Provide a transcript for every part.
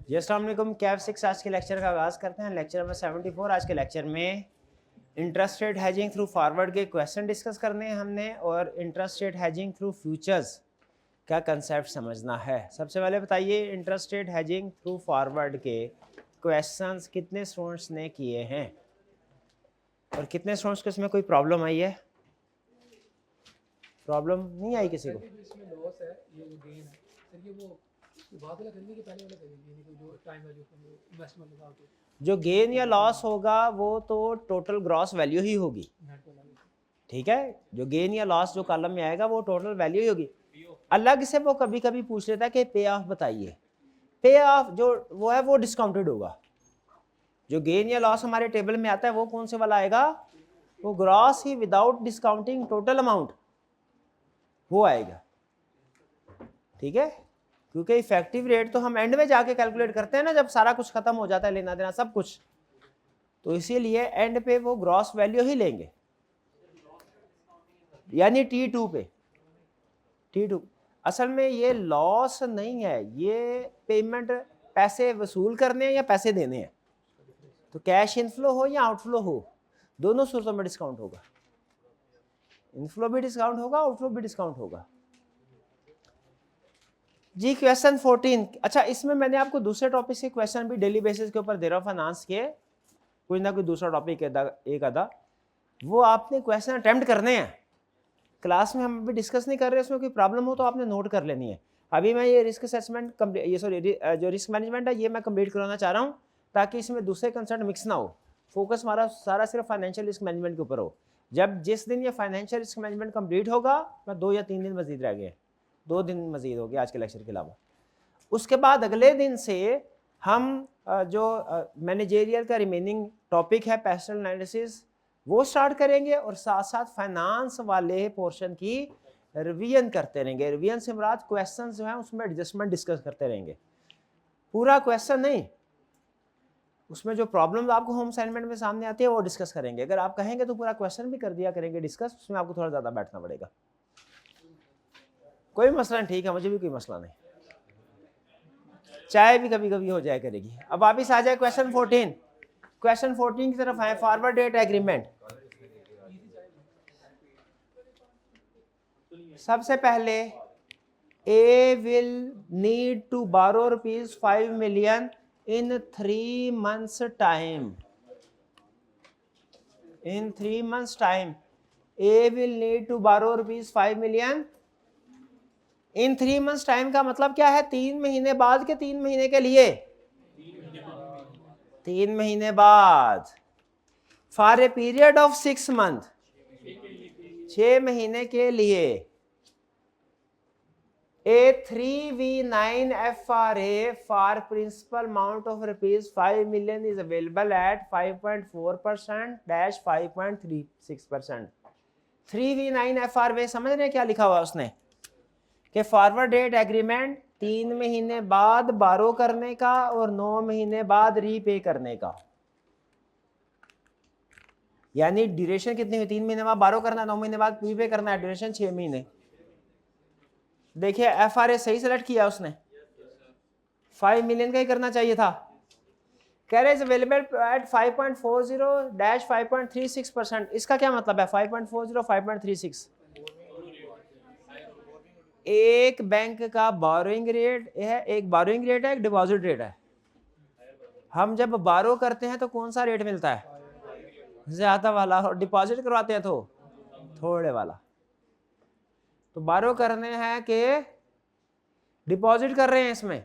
जी अस्सलाम वालेकुम। कैफ 6 आज के लेक्चर का आगाज़ करते हैं। Lecture number 74। आज के लेक्चर में interest rate hedging through forward के क्वेश्चन डिस्कस करने हैं हमने, और interest rate hedging through futures का कंसेप्ट समझना है। सबसे पहले बताइए, interest rate hedging through forward के क्वेश्चंस कितने स्टूडेंट्स ने किए हैं और कितने स्टूडेंट्स को इसमें कोई प्रॉब्लम आई है? प्रॉब्लम नहीं आई किसी को? इसमें लॉस है, ये जो गेन है सर, ये वो बाद वाला करने के पहले वाला करेंगे, यानी कि जो टाइम वैल्यू को इन्वेस्टमेंट लगा के जो गेन या लॉस होगा वो तो टोटल ग्रॉस वैल्यू ही होगी, नेट वाला। ठीक है। जो गेन या लॉस जो कॉलम में आएगा वो टोटल वैल्यू ही होगी। अलग से वो कभी कभी पूछ लेता है कि पे ऑफ बताइए। पे ऑफ जो वो है वो डिस्काउंटेड होगा। जो गेन या लॉस हमारे टेबल में आता है वो कौन से वाला आएगा? वो ग्रॉस ही विदाउट डिस्काउंटिंग टोटल अमाउंट वो आएगा, ठीक है। क्योंकि इफेक्टिव रेट तो हम एंड में जाके कैलकुलेट करते हैं ना, जब सारा कुछ खत्म हो जाता है, लेना देना सब कुछ, तो इसीलिए एंड पे वो ग्रॉस वैल्यू ही लेंगे, यानी T2 पे। T2 असल में ये लॉस नहीं है, ये पेमेंट पैसे वसूल करने हैं या पैसे देने हैं। तो कैश इनफ्लो हो या आउटफ्लो हो, दोनों सूरतों में डिस्काउंट होगा। इनफ्लो भी डिस्काउंट होगा, आउटफ्लो भी डिस्काउंट होगा। जी क्वेश्चन 14। अच्छा, इसमें मैंने आपको दूसरे टॉपिक से क्वेश्चन भी डेली बेसिस के ऊपर दे रहा हूँ फाइनेंस के, कोई ना कोई दूसरा टॉपिक एक आधा, वो आपने क्वेश्चन अटेम्प्ट करने हैं। क्लास में हम अभी डिस्कस नहीं कर रहे, उसमें कोई प्रॉब्लम हो तो आपने नोट कर लेनी है। अभी मैं ये रिस्क असेसमेंट जो रिस्क मैनेजमेंट है ये मैं कंप्लीट कराना चाह रहा हूँ, ताकि इसमें दूसरे कंसेप्ट मिक्स ना हो। फोकस हमारा सारा सिर्फ फाइनेंशियल रिस्क मैनेजमेंट के ऊपर हो। जब जिस दिन ये फाइनेंशियल रिस्क मैनेजमेंट कंप्लीट होगा, मैं 2 या 3 दिन मजीद रह गए, 2 दिन मजीद हो गए आज के लेक्चर के अलावा। उसके बाद अगले दिन से हम जो मैनेजेरियल का रिमेनिंग टॉपिक है पैस्टल एनालिसिस वो स्टार्ट करेंगे, और साथ साथ फाइनेंस वाले पोर्शन की रिवीजन करते रहेंगे। रिवीजन से मुराद क्वेश्चन जो है उसमें एडजस्टमेंट डिस्कस करते रहेंगे, पूरा क्वेश्चन नहीं। उसमें जो प्रॉब्लम आपको होम असाइनमेंट में सामने आती है वो डिस्कस करेंगे। अगर आप कहेंगे तो पूरा क्वेश्चन भी कर दिया करेंगे डिस्कस, उसमें आपको थोड़ा ज़्यादा बैठना पड़ेगा। कोई मसला नहीं, ठीक है, मुझे भी कोई मसला नहीं, चाहे भी कभी कभी हो जाए करेगी। अब वापिस आ जाए क्वेश्चन 14। क्वेश्चन 14 की तरफ आए, फॉरवर्ड डेट एग्रीमेंट। सबसे पहले ए विल नीड टू बारो ₹5 million in 3 months time. In 3 months time, A will need to borrow ₹5 million. In 3 months time का मतलब क्या है? 3 महीने बाद के 3 महीने के लिए, 3 महीने बाद, for a period of 6 month, 6 महीने के लिए। A 3V9 FRA for principal amount of ₹5 million is available at 5.4% - 5.36%। 3V9 FRA समझ रहे हैं क्या लिखा हुआ उसने? कि फॉरवर्ड डेट एग्रीमेंट 3 महीने बाद बारो करने का और 9 महीने बाद रीपे करने का, यानी ड्यूरेशन कितनी हुई? 3 महीने बाद बारो करना, 9 महीने बाद रीपे करना है, ड्यूरेशन 6 महीने। देखिए FRA सही सेलेक्ट किया उसने, 5 मिलियन का ही करना चाहिए था। कह रहे अवेलेबल एट 5.40 - 5.36%। इसका क्या मतलब है? 5.40 5.36 एक बैंक का बोरोइंग रेट है, एक बोरोइंग रेट है, एक डिपॉजिट रेट है। हम जब बारो करते हैं तो कौन सा रेट मिलता है? ज्यादा वाला, और डिपॉजिट करवाते हैं तो थोड़े वाला। तो बारो करने हैं कि डिपॉजिट कर रहे हैं इसमें,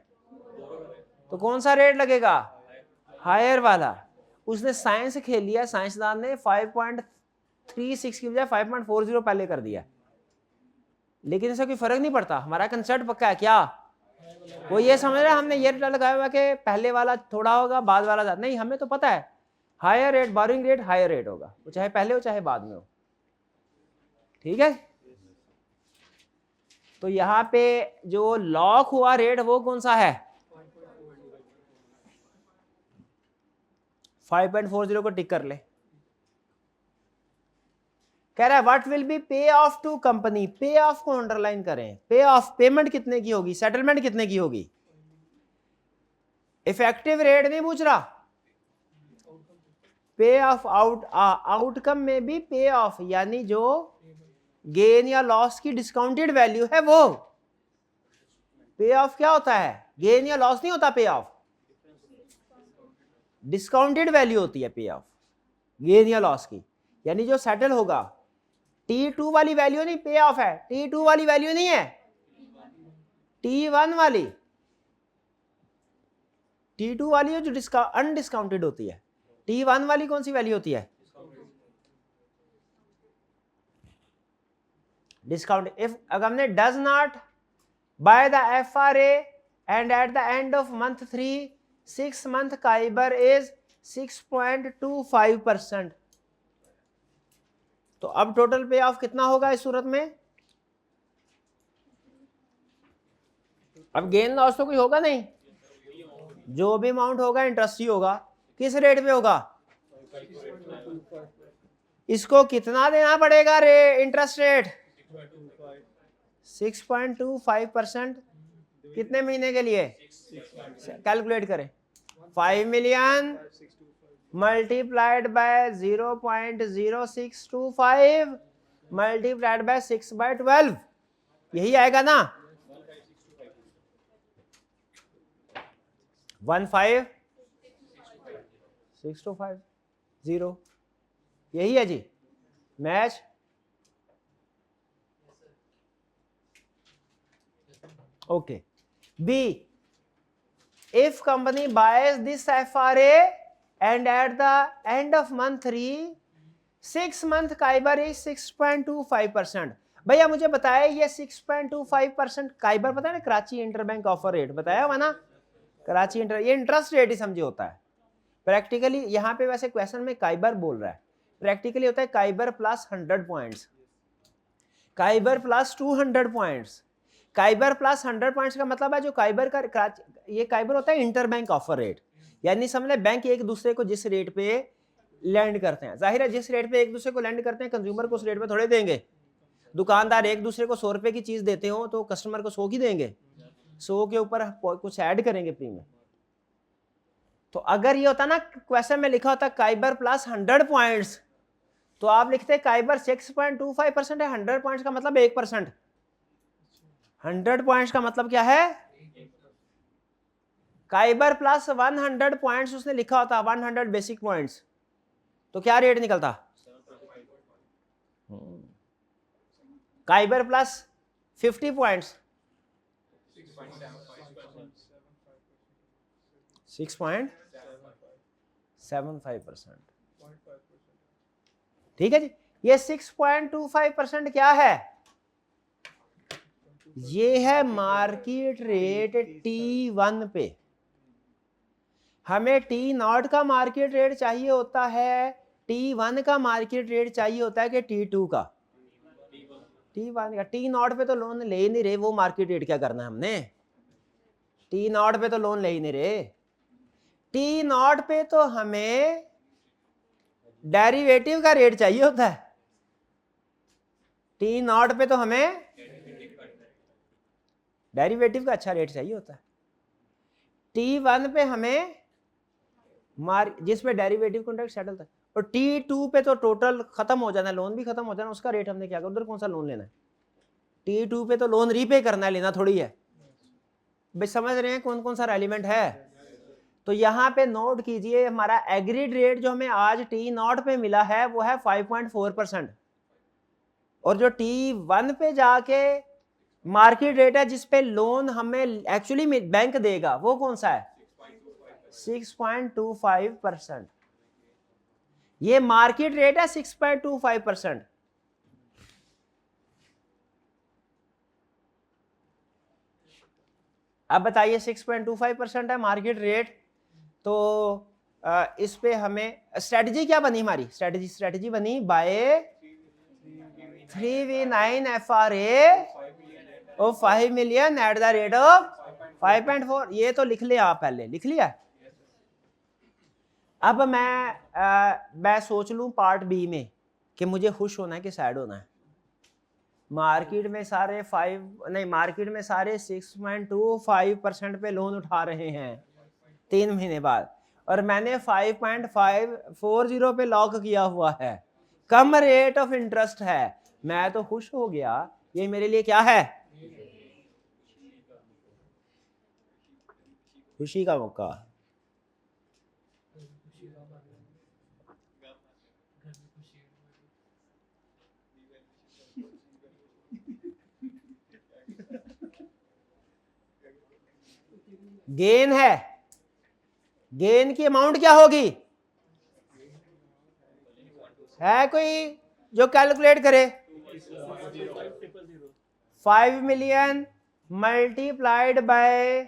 तो कौन सा रेट लगेगा? हायर वाला। उसने साइंस खेल लिया, साइंसदान ने 5.36 की बजाय 5.40 पहले कर दिया, लेकिन इससे कोई फर्क नहीं पड़ता, हमारा कंसेप्ट पक्का है। क्या वो ये समझ रहा है हमने ये लगाया हुआ कि पहले वाला थोड़ा होगा बाद वाला ज्यादा? नहीं, हमें तो पता है higher rate, borrowing rate higher rate होगा, वो चाहे पहले हो चाहे बाद में हो, ठीक है। तो यहाँ पे जो लॉक हुआ रेट वो कौन सा है? 5.40 को टिक कर ले। कह रहा है व्हाट विल बी पे ऑफ टू कंपनी। पे ऑफ को अंडरलाइन करें। पे ऑफ पेमेंट कितने की होगी? सेटलमेंट कितने की होगी? इफेक्टिव रेट नहीं पूछ रहा, पे ऑफ आउटकम में भी पे ऑफ यानी जो गेन या लॉस की डिस्काउंटेड वैल्यू है वो। पे ऑफ क्या होता है, गेन या लॉस नहीं होता, पे ऑफ डिस्काउंटेड वैल्यू होती है पे ऑफ गेन या लॉस की, यानी जो सेटल होगा। T2 वाली वैल्यू नहीं, पे ऑफ है। T2 वाली वैल्यू नहीं है, T1 वाली। T2 वाली है जो अनडिस्काउंटेड होती है। T1 वाली कौन सी वैल्यू होती है, डिस्काउंट। इफ अगर हमने does not by the FRA and at the end of month 3 6 month काइबर इज 6.25%, तो अब टोटल पे ऑफ कितना होगा इस सूरत में। अब गेन लॉस तो कोई होगा नहीं, जो भी अमाउंट होगा इंटरेस्ट ही होगा। किस रेट पे होगा, इसको कितना देना पड़ेगा इंटरेस्ट रेट, 6.25%। कितने महीने के लिए, कैलकुलेट करें। 5 million multiplied by 0.0625 multiplied by 6/12, यही आएगा ना, 15625 यही है जी। Match, okay. B, if company buys this FRA and at the end of month 3 6 month काइबर is 6.25%। भैया मुझे बताया ये 6.25% काइबर पता है ना, कराची इंटरबैंक ऑफर रेट बताया हुआ ना, कराची ये इंटरेस्ट रेट ही समझे होता है। प्रैक्टिकली यहाँ पे वैसे क्वेश्चन में काइबर बोल रहा है, प्रैक्टिकली होता है काइबर plus 100 points, काइबर plus 200 points. काइबर plus 100 points का मतलब है जो काइबर का, ये काइबर होता है इंटरबैंक ऑफर रेट, यानी समझ बैंक एक दूसरे को जिस रेट पे लैंड करते हैं, जाहिर है जिस रेट पे एक दूसरे को लैंड करते हैं कंज्यूमर को उस रेट पे थोड़े देंगे। दुकानदार एक दूसरे को 100 रुपए की चीज देते हो तो कस्टमर को 100 की देंगे, 100 के ऊपर कुछ ऐड करेंगे प्रीमियम। तो अगर ये होता ना क्वेश्चन में लिखा होता काइबर प्लस 100 पॉइंट्स, तो आप लिखते काइबर 6.25% है, 100 पॉइंट्स का मतलब 1%, 100 पॉइंट्स का मतलब क्या है, काइबर प्लस 100 पॉइंट्स उसने लिखा होता 100 बेसिक पॉइंट्स, तो क्या रेट निकलता, काइबर प्लस 50 पॉइंट्स 6.75%। ठीक है जी। ये 6.25% क्या है, ये है मार्केट रेट T1 पे। हमें T0 का मार्केट रेट चाहिए होता है, T1 का मार्केट रेट चाहिए होता है कि T2 का, T1 का। T0 पे तो लोन ले ही नहीं रहे, वो मार्केट रेट क्या करना है हमने, T0 पे तो लोन ले ही नहीं रहे। T0 पे तो हमें डेरिवेटिव का रेट चाहिए होता है, T0 पे तो हमें डेरिवेटिव का अच्छा रेट चाहिए होता है। T1 पे हमें जिसमें डेरिवेटिव कॉन्ट्रैक्ट सेटल था, और T2 पे तो टोटल खत्म हो जाना है, लोन भी खत्म हो जाना, उसका रेट हमने क्या करना, उधर कौन सा लोन लेना है। T2 पे तो लोन रीपे करना है, लेना थोड़ी है। भाई समझ रहे हैं कौन कौन सा रेलिवेंट है। तो यहाँ पे नोट कीजिए हमारा एग्रीड रेट जो हमें आज T0 पे मिला है वो है 5.4%, और जो T1 पे जाके मार्केट रेट है जिसपे लोन हमें एक्चुअली बैंक देगा वो कौन सा है, 6.25%। ये मार्केट रेट है 6.25%। अब बताइए 6.25% है मार्केट रेट, तो इस पे हमें स्ट्रेटजी क्या बनी हमारी, स्ट्रेटजी बनी बाय 3V9 FRA और 5 million eight the rate of 5.4। ये तो लिख लिया आप, पहले लिख लिया। अब मैं सोच लूं पार्ट बी में कि मुझे खुश होना है कि सैड होना है। मार्केट में सारे 6.25% पे लोन उठा रहे हैं, 3 महीने बाद, और मैंने 5.540 पे लॉक किया हुआ है, कम रेट ऑफ इंटरेस्ट है, मैं तो खुश हो गया। ये मेरे लिए क्या है? खुशी का मौका। गेन है, गेन की अमाउंट क्या होगी? है कोई जो कैलकुलेट करे? 5 मिलियन मल्टीप्लाइड बाय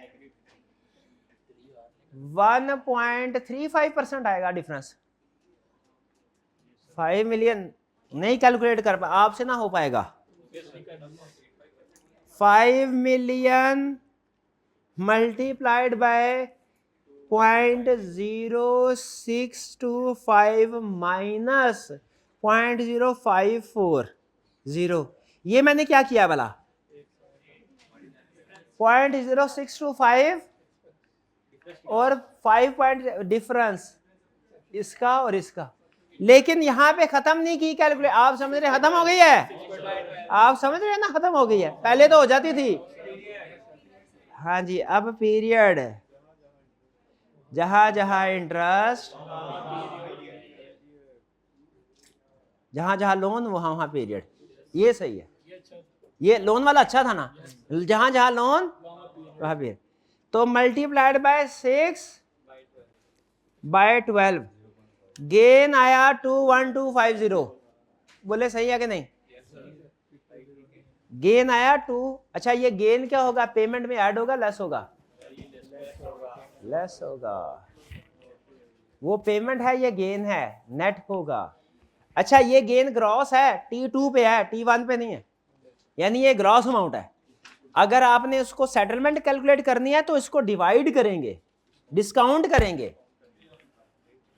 1.35% आएगा डिफरेंस। 5 मिलियन नहीं कैलकुलेट कर पा, आपसे ना हो पाएगा। 5 मिलियन मल्टीप्लाइड बाय 0.0625 माइनस 0.0540, ये मैंने क्या किया भला? 0.0625 और 5 पॉइंट डिफरेंस इसका और इसका, लेकिन यहां पे खत्म नहीं की कैलकुलेट। आप समझ रहे खत्म हो गई है? आप समझ रहे हैं ना खत्म हो गई है, पहले तो हो जाती थी। हाँ जी, अब पीरियड, जहां जहां इंटरेस्ट, जहां जहां लोन वहां वहां पीरियड, ये सही है। ये लोन वाला अच्छा था ना, जहां जहां लोन वहां पीरियड। तो मल्टीप्लाइड बाय 6/12, गेन आया 21250। बोले सही है कि नहीं? गेन आया 2। अच्छा, ये गेन क्या होगा? पेमेंट में ऐड होगा, लेस होगा? लेस होगा। वो पेमेंट है, ये गेन है, नेट होगा। अच्छा, ये गेन ग्रॉस है, T2 पे है, T1 पे नहीं है, यानी ये ग्रॉस अमाउंट है। अगर आपने उसको सेटलमेंट कैलकुलेट करनी है तो इसको डिवाइड करेंगे, डिस्काउंट करेंगे,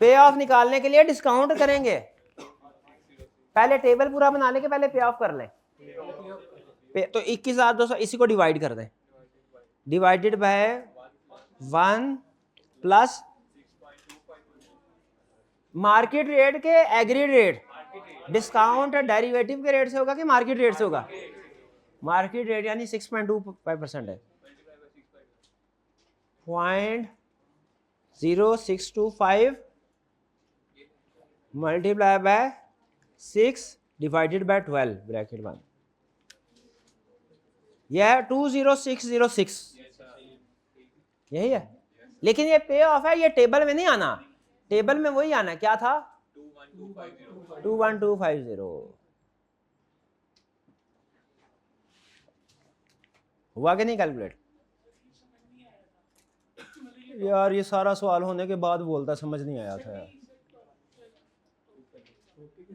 पे ऑफ निकालने के लिए डिस्काउंट करेंगे। पहले टेबल पूरा बना लेके पहले पे ऑफ कर लें। तो 21,200 इसी को डिवाइड कर दें, divided by 1 plus market rate के एग्रीड रेट, डिस्काउंट डेरिवेटिव के रेट से होगा कि मार्केट रेट से होगा? मार्केट रेट यानी 6.25% है, 0.0625 multiply by 6 divided by 12 bracket 1, यह है 20606, यही है। लेकिन ये पे ऑफ है, ये टेबल में नहीं आना, टेबल में वही आना, क्या था? 21250। हुआ कि नहीं कैलकुलेट? यार ये सारा सवाल होने के बाद बोलता, समझ नहीं आया था यार,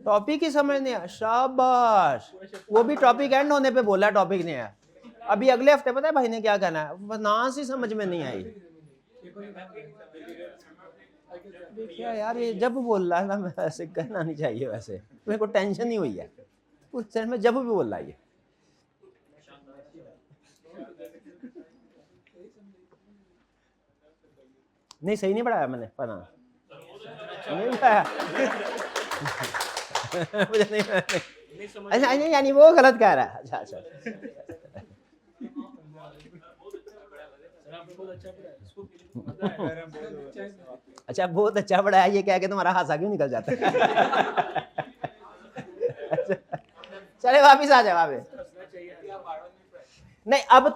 टॉपिक ही समझ नहीं आया। शाबाश, वो भी टॉपिक एंड होने पे बोला टॉपिक नहीं आया। अभी अगले हफ्ते पता है भाई ने क्या कहना है, नास ही समझ में नहीं आई। देखिए यार, ये जब बोल रहा है ना, मैं ऐसे कहना नहीं चाहिए, वैसे मेरे को टेंशन नहीं हुई है उस समय में, जब भी बोल रहा है ये। नहीं, सही नहीं पढ़ाया मैंने, पढ़ा नहीं पढ़ाया। मुझे नहीं, अच्छा नहीं, यानी वो गलत कह रहा है। अच्छा अच्छा अच्छा, बहुत अच्छा पढ़ाया, ये कह के तुम्हारा हासा क्यों निकल जाता है? चले वापिस आ जाए वापिस। नहीं, अब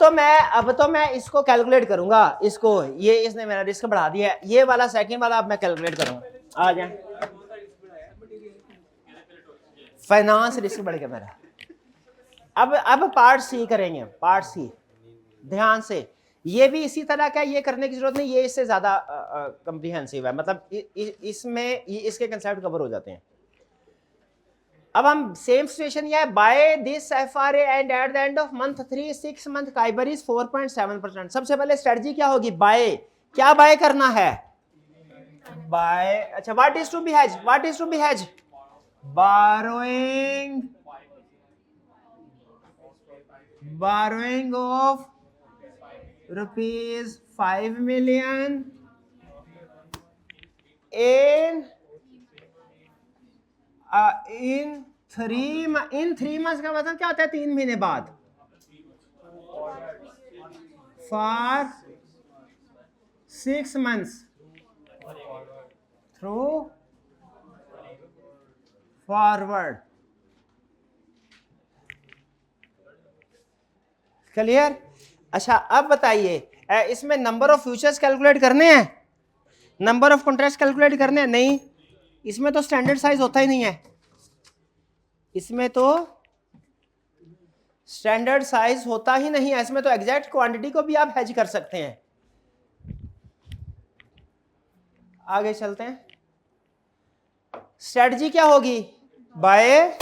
तो मैं इसको कैलकुलेट करूंगा, इसको, ये इसने मेरा रिस्क बढ़ा दिया है, ये वाला सेकंड वाला अब मैं कैलकुलेट करूंगा। आ जाए, फाइनेंस रिस्क बढ़ गया मेरा। अब पार्ट सी करेंगे, पार्ट सी, ध्यान से। ये भी इसी तरह का, ये करने की जरूरत नहीं, ये इससे ज्यादा कॉम्प्रिहेंसिव है, मतलब इसमें इसके कंसेप्ट कवर हो जाते हैं। अब हम सेम सिचुएशन, ये है, by this FRA and at the end of month 3 6 month काइबर इज 4.7%। सबसे पहले स्ट्रेटजी क्या होगी? बाय, क्या बाय करना है? बाय, अच्छा, what is to be hedge? What is to be hedge? borrowing of rupees 5 million in 3 months का मतलब क्या होता है? 3 महीने बाद। For 6 months through forward. Clear? अच्छा अब बताइए, इसमें नंबर ऑफ फ्यूचर्स कैलकुलेट करने हैं, नंबर ऑफ कॉन्ट्रैक्ट्स कैलकुलेट करने हैं? नहीं, इसमें तो स्टैंडर्ड साइज होता ही नहीं है, इसमें तो स्टैंडर्ड साइज होता ही नहीं है, इसमें तो एग्जैक्ट क्वांटिटी को भी आप हेज कर सकते हैं। आगे चलते हैं, स्ट्रेटजी क्या होगी? बाय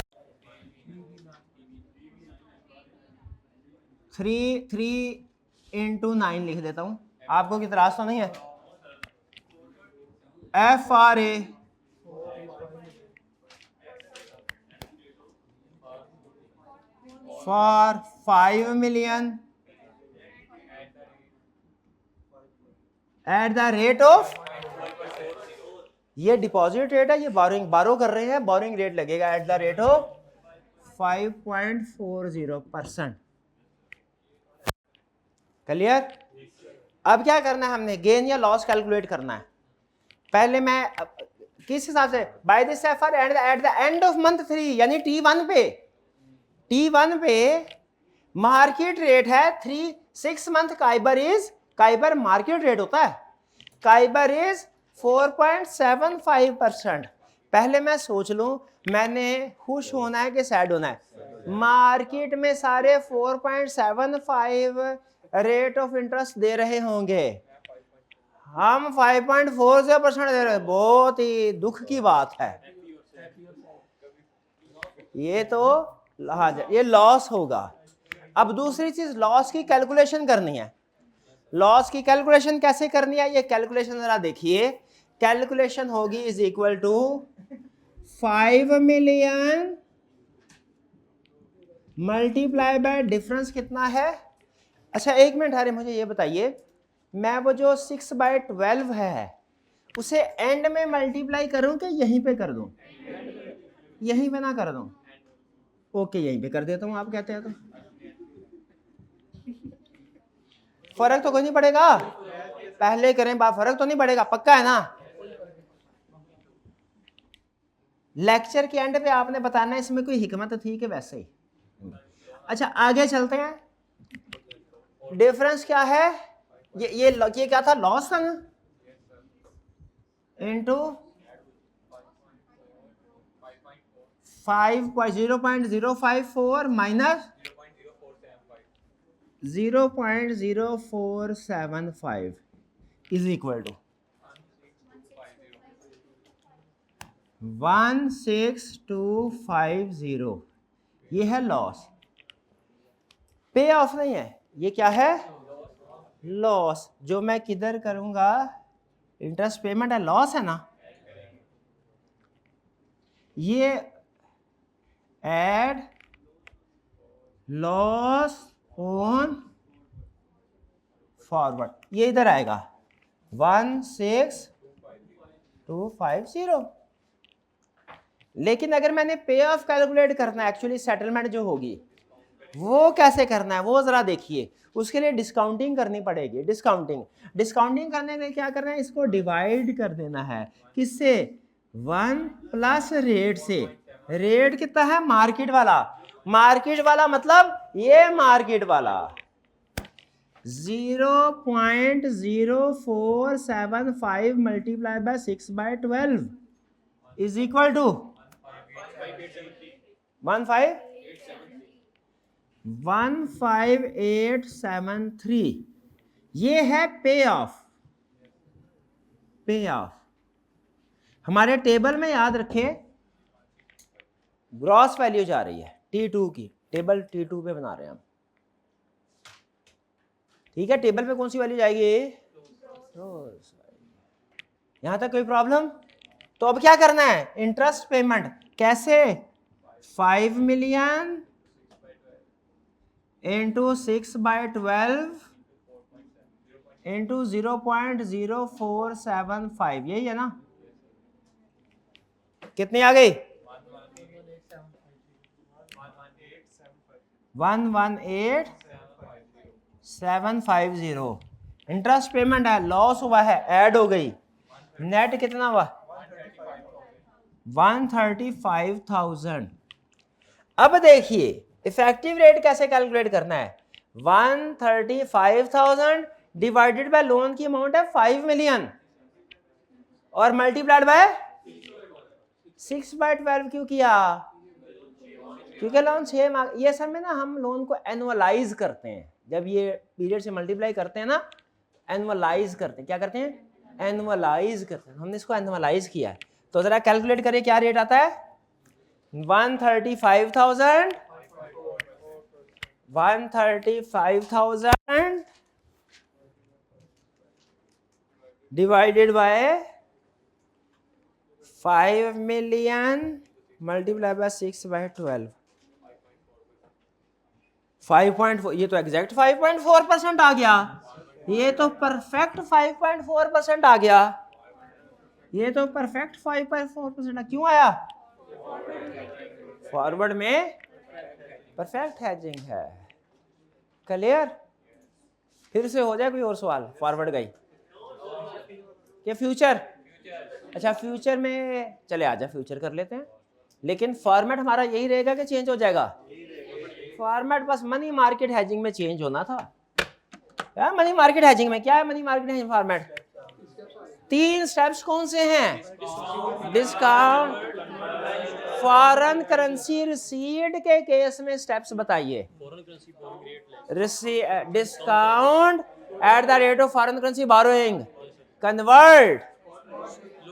3 लिख देता हूं, आपको की तराज तो नहीं है। FRA for 5 million eight the rate of, ये डिपॉजिट रेट है, ये बारो कर रहे हैं, बोरिंग रेट लगेगा eight the rate of 5.40%। Clear? अब क्या करना है हमने? गेन या लॉस कैलकुलेट करना है। पहले मैं किस हिसाब से? By this F R A at the end of month 3 यानी T1 पे मार्केट रेट है 6 मंथ काइबर मार्केट रेट होता है, काइबर इज 4.75%। पहले मैं सोच लूं मैंने खुश होना है कि सैड होना है? मार्केट में सारे 4.75 रेट ऑफ इंटरेस्ट दे रहे होंगे, हम 5.40% दे रहे हैं, बहुत ही दुख की बात है। ये तो ये लॉस होगा। अब दूसरी चीज, लॉस की कैलकुलेशन करनी है। लॉस की कैलकुलेशन कैसे करनी है? ये कैलकुलेशन जरा देखिए, कैलकुलेशन होगी is equal to 5 million multiply by difference कितना है? अच्छा एक मिनट, अरे मुझे ये बताइए, मैं वो जो 6/12 है उसे एंड में मल्टीप्लाई करूं कि यहीं पे कर दूं? यहीं पे ना कर दूं? ओके यहीं पे कर देता हूं, आप कहते हैं तो फर्क तो कोई नहीं पड़ेगा, पहले करें बात, फर्क तो नहीं पड़ेगा, पक्का है ना? लेक्चर के एंड पे आपने बताना है इसमें कोई हिकमत थी कि वैसे ही। अच्छा आगे चलते हैं, डिफरेंस क्या है? ये क्या था? लॉस था ना, into 0.054 minus 0.0475 is equal to 16250। ये है लॉस, पे ऑफ नहीं है, ये क्या है? लॉस। जो मैं किधर करूंगा? इंटरेस्ट पेमेंट है, लॉस है ना? ये एड लॉस ऑन फॉरवर्ड, ये इधर आएगा 16250। लेकिन अगर मैंने पे ऑफ कैलकुलेट करना है, एक्चुअली सेटलमेंट जो होगी वो कैसे करना है वो जरा देखिए। उसके लिए डिस्काउंटिंग करनी पड़ेगी। डिस्काउंटिंग करने के लिए क्या करना है? इसको डिवाइड कर देना है, किससे? 1 प्लस रेट से। रेट कितना है? मार्केट वाला मतलब ये मार्केट वाला 0.0475 multiply by 6/12 is equal to 15873। ये है पे ऑफ। हमारे टेबल में याद रखें ग्रॉस वैल्यू जा रही है T2 की, टेबल T2 पे बना रहे हैं हम, ठीक है? टेबल पे कौन सी वैल्यू जाएगी? यहां तक कोई प्रॉब्लम? तो अब क्या करना है? इंटरेस्ट पेमेंट कैसे? 5 million इंटू 6/12 इंटू 0.0475, यही है ना? कितनी आ गई? 118,750। इंटरेस्ट पेमेंट है, लॉस हुआ है, ऐड हो गई, नेट कितना हुआ? 135,000। अब देखिए इफेक्टिव रेट कैसे कैलकुलेट करना है। 135,000 डिवाइडेड बाय लोन की अमाउंट है 5 मिलियन और मल्टीप्लाइड बाय 6/12 क्यों किया? क्योंकि लोन 6 ये सब में ना हम लोन को एनुअलाइज करते हैं, जब ये पीरियड से मल्टीप्लाई करते हैं ना, एनुअलाइज करते हैं। क्या करते हैं? एनुअलाइज करते हैं। हमने इसको एनुअलाइज किया है, तो जरा कैलकुलेट करिए क्या रेट आता है। 135,000 divided by 5 million multiply by 6/12, 5.4। ये तो एग्जैक्ट 5.4% आ गया, ये तो परफेक्ट 5.4% आ गया, ये तो परफेक्ट 5.4% क्यों आया? फॉरवर्ड में परफेक्ट हैजिंग है। क्लियर? फिर से हो जाए कोई और सवाल फॉरवर्ड का ही कि फ्यूचर? अच्छा फ्यूचर में चले आजा, फ्यूचर कर लेते हैं, लेकिन फॉर्मेट हमारा यही रहेगा कि चेंज हो जाएगा? फॉर्मेट बस मनी मार्केट हैजिंग में चेंज होना था। क्या मनी मार्केट हैजिंग में क्या है? Money market hedging format 3 steps कौन से हैं? डिस्काउंट, फॉरेन करेंसी रिसीट के केस में स्टेप्स बताइए। Discount at the rate of foreign currency borrowing, convert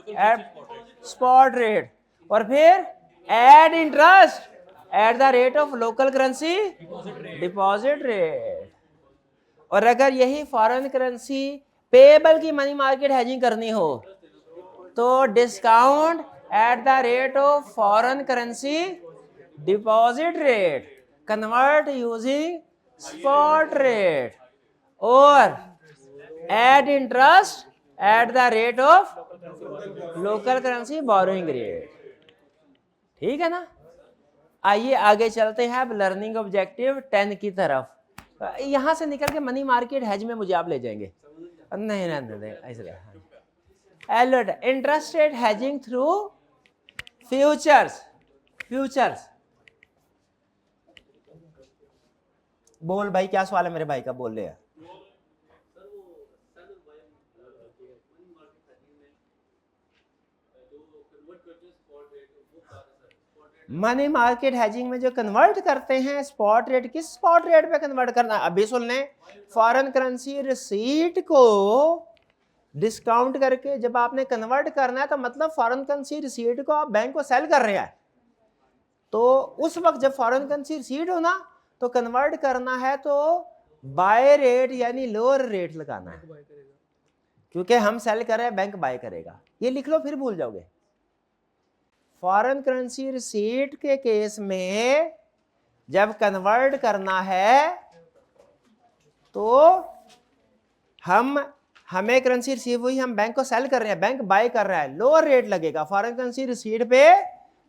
at spot rate, और फिर add interest at the rate of local currency deposit rate. और अगर यही फॉरेन करेंसी पेएबल की money market hedging करनी हो तो discount at the rate of foreign currency deposit rate, convert using spot rate, और add interest at the rate of local currency borrowing rate. ठीक है ना? आइए आगे चलते हैं अब लर्निंग ऑब्जेक्टिव 10 की तरफ। यहां से निकल के मनी मार्केट हैज में मुझे आप ले जाएंगे? नहीं ऐसे alert interest rate hedging through futures. Futures बोल भाई, क्या सवाल है मेरे भाई का? बोल रहे हैं। मनी मार्केट हैजिंग में जो कन्वर्ट करते हैं स्पॉट रेट, किस स्पॉट रेट पे कन्वर्ट करना है? अभी सुन लें, फॉरेन करेंसी रिसीट को डिस्काउंट करके जब आपने कन्वर्ट करना है तो मतलब फॉरेन करेंसी रिसीट को आप बैंक को सेल कर रहे हैं, तो उस वक्त जब फॉरेन करेंसी रिसीट हो ना तो कन्वर्ट करना है तो बाय रेट यानी लोअर रेट लगाना है, क्योंकि हम सेल कर रहे हैं, बैंक बाय करेगा। ये लिख लो फिर भूल जाओगे। फॉरेन करेंसी रिसीट के केस में जब कन्वर्ट करना है तो हमें करेंसी रिसीव हुई, हम बैंक को सेल कर रहे हैं, बैंक बाय कर रहा है, लोअर रेट लगेगा। फॉरेन करेंसी रिसीट पे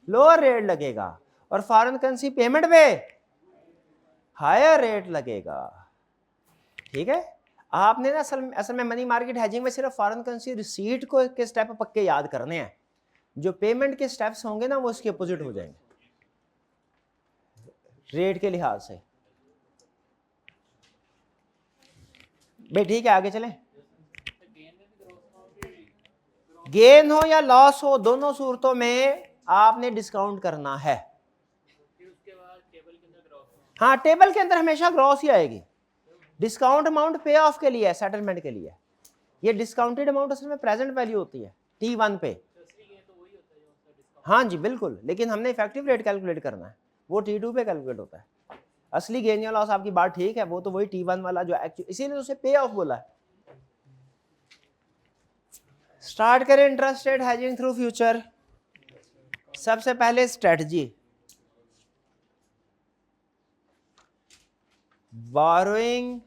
लोअर रेट लगेगा और फॉरेन करेंसी पेमेंट पे हायर रेट लगेगा। ठीक है? आपने ना असल में मनी मार्केट हैजिंग में सिर्फ फॉरेन करेंसी रिसीट को के स्टेप पक्के याद करने हैं, जो पेमेंट के स्टेप्स होंगे ना वो उसके अपोजिट हो जाएंगे रेट के लिहाज से। भाई ठीक है, आगे चलें। गेन हो या लॉस हो, दोनों सूरतों में आपने डिस्काउंट करना है। हाँ, टेबल के अंदर हमेशा ग्रॉस ही आएगी। डिस्काउंट अमाउंट पे ऑफ के लिए है, सेटलमेंट के लिए। ये डिस्काउंटेड अमाउंट असल में प्रेजेंट वैल्यू होती है T1 पे। हाँ जी बिल्कुल, लेकिन हमने इफेक्टिव रेट कैलकुलेट करना है, वो T2 पे कैलकुलेट होता है। असली गेन या लॉस आपकी बात ठीक है, वो तो वही T1 वाला जो एक्चुअली, इसीलिए उसे पे ऑफ बोला है। स्टार्ट करें interest rate hedging through future. सबसे पहले स्ट्रेटजी, बोरोइंग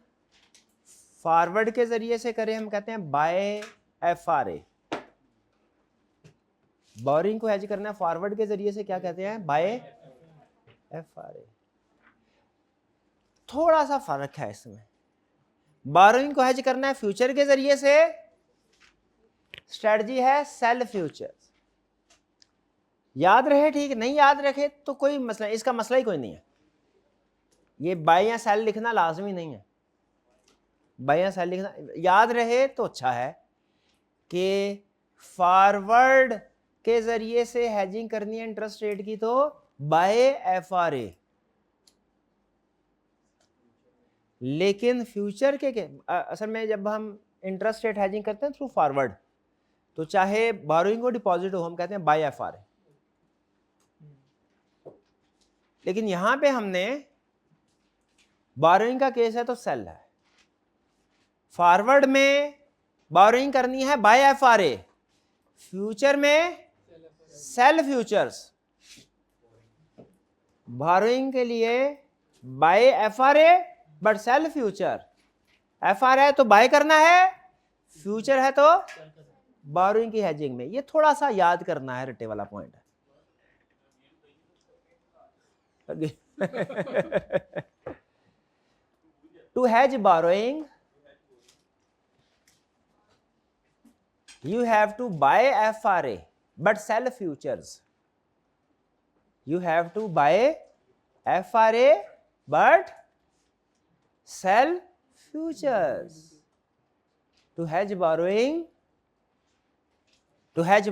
फॉरवर्ड के जरिए से करें, हम कहते हैं बाय FRA। बोरिंग को हेज करना है फॉरवर्ड के जरिए से, क्या कहते हैं, बाय FRA। थोड़ा सा फर्क है इसमें, बोरिंग को हेज करना है फ्यूचर के जरिए से, स्ट्रेटजी है सेल फ्यूचर्स। याद रहे, ठीक, नहीं याद रखे तो कोई मसला, इसका मसला ही कोई नहीं है, ये बाय या सेल लिखना लाजमी नहीं है, बाय या सेल लिखना याद रहे तो अच्छा है कि फॉरवर्ड के जरिए से हेजिंग करनी है इंटरेस्ट रेट की तो बाय FRA, लेकिन फ्यूचर के असल में जब हम इंटरेस्ट रेट हेजिंग करते हैं थ्रू फॉरवर्ड, तो चाहे बोरोइंग हो डिपॉजिट हो, हम कहते हैं बाय FRA। लेकिन यहां पे हमने बोरोइंग का केस है तो सेल है, फॉरवर्ड में बोरोइंग करनी है बाय FRA, फ्यूचर में सेल फ्यूचर्स। बोरोइंग के लिए buy FRA but sell future, FRA है तो बाय करना है, फ्यूचर है तो बोरोइंग की हेजिंग में। ये थोड़ा सा याद करना है, रट्टे वाला पॉइंट है। To hedge borrowing you have to buy FRA but sell futures, you have to buy FRA but sell futures। to hedge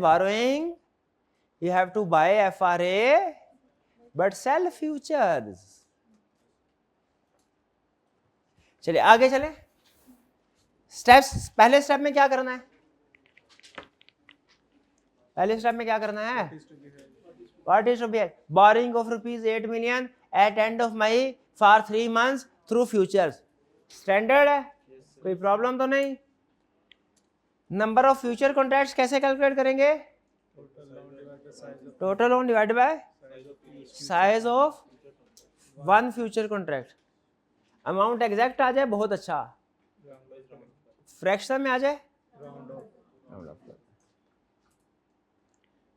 borrowing you have to buy FRA but sell futures। चलिए आगे चले, steps. पहले step में क्या करना है, पहले step में क्या करना है, what is to be borrowing of ₹8 million at end of May for 3 months through futures. Standard है, कोई प्रॉब्लम तो नहीं। नंबर ऑफ फ्यूचर कॉन्ट्रैक्ट्स कैसे कैलकुलेट करेंगे, total loan divide by size of one future contract. Amount exact आ जाए बहुत अच्छा, फ्रैक्शन में आ जाए राउंड ऑफ।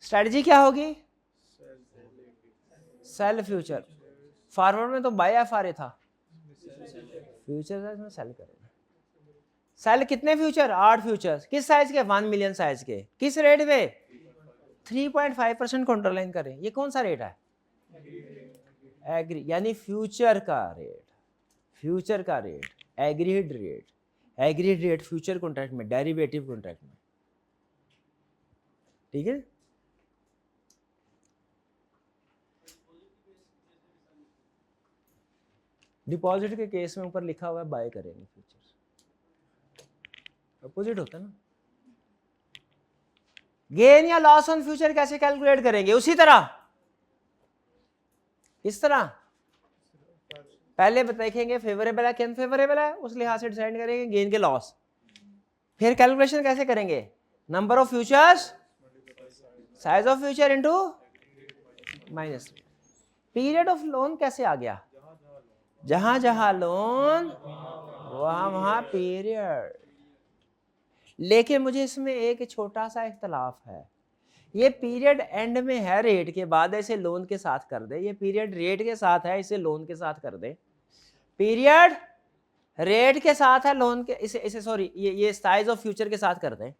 स्ट्रेटजी क्या होगी, सेल फ्यूचर। फॉरवर्ड में तो बाय FRA था, फ्यूचर साइज में सेल करेगा। सेल कितने फ्यूचर, 8 फ्यूचर्स, किस साइज के, 1 million साइज के, किस रेट पे, 3.5% कॉन्ट्रोलाइन करें। ये कौन सा रेट है, एग्री, यानी फ्यूचर का रेट, फ्यूचर का rate, agreed rate, agreed rate future contract में, डेरिवेटिव कॉन्ट्रैक्ट में, ठीक है। डिपॉजिट के केस में ऊपर लिखा हुआ है बाय करेंगे फ्यूचर्स, अपोजिट होता है ना। गेन या लॉस ऑन फ्यूचर कैसे कैलकुलेट करेंगे, उसी तरह, इस तरह पहले देखेंगे फेवरेबल है कि अनफेवरेबल है, उस लिहाज से डिसाइड करेंगे गेन के लॉस। फिर कैलकुलेशन कैसे करेंगे, number of futures size of future into minus period of loan. कैसे आ गया, जहां जहां लोन वहां वहां पीरियड। लेकिन मुझे इसमें एक छोटा सा इख्तलाफ है, ये पीरियड एंड में है, रेट के बाद है, इसे लोन के साथ कर दे। ये पीरियड रेट के साथ है, इसे लोन के साथ कर दे। पीरियड रेट के साथ है, लोन के, इसे सॉरी, ये साइज ऑफ फ्यूचर के साथ कर दें।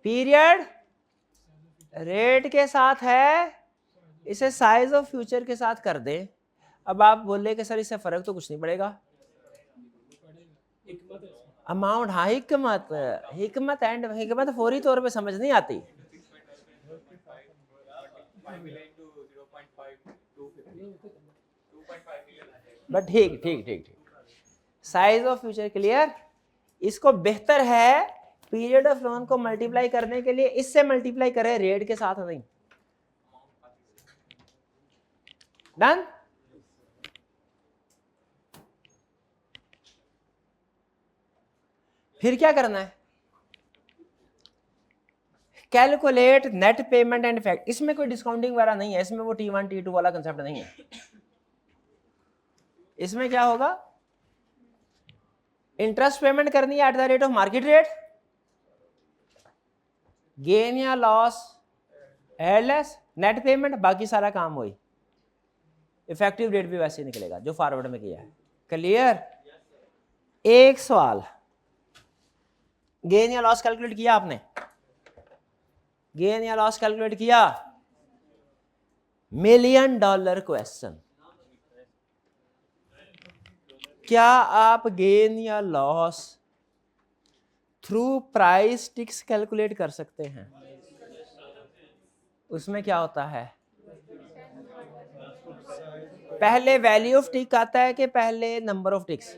पीरियड रेट के साथ है, इसे साइज ऑफ फ्यूचर के साथ कर दें। अब आप बोले कि सर इससे फर्क तो कुछ नहीं पड़ेगा, अमाउंट, हाँ हिकमत, हिकमत एंड हिकमत फौरी तौर पे समझ नहीं आती। बट ठीक ठीक ठीक ठीक, साइज ऑफ फ्यूचर क्लियर। इसको बेहतर है पीरियड ऑफ लोन को मल्टीप्लाई करने के लिए इससे मल्टीप्लाई करें, रेट के साथ नहीं। डन। फिर क्या करना है, calculate net payment and effect. इसमें कोई डिस्काउंटिंग वगैरह नहीं है, इसमें वो T1 T2 वाला कंसेप्ट नहीं है। इसमें क्या होगा, इंटरेस्ट पेमेंट करनी है eight the rate of market rate, gain या लॉस एलएस नेट पेमेंट, बाकी सारा काम वही, इफेक्टिव रेट भी वैसे ही निकलेगा जो फॉरवर्ड में किया है। क्लियर? एक सवाल, गेन या लॉस कैलकुलेट किया आपने? गेन या लॉस कैलकुलेट किया? $1 मिलियन क्वेश्चन, क्या आप गेन या loss through price ticks calculate कर सकते हैं? उसमें क्या होता है? पहले वैल्यू ऑफ टिक आता है कि पहले number of ticks?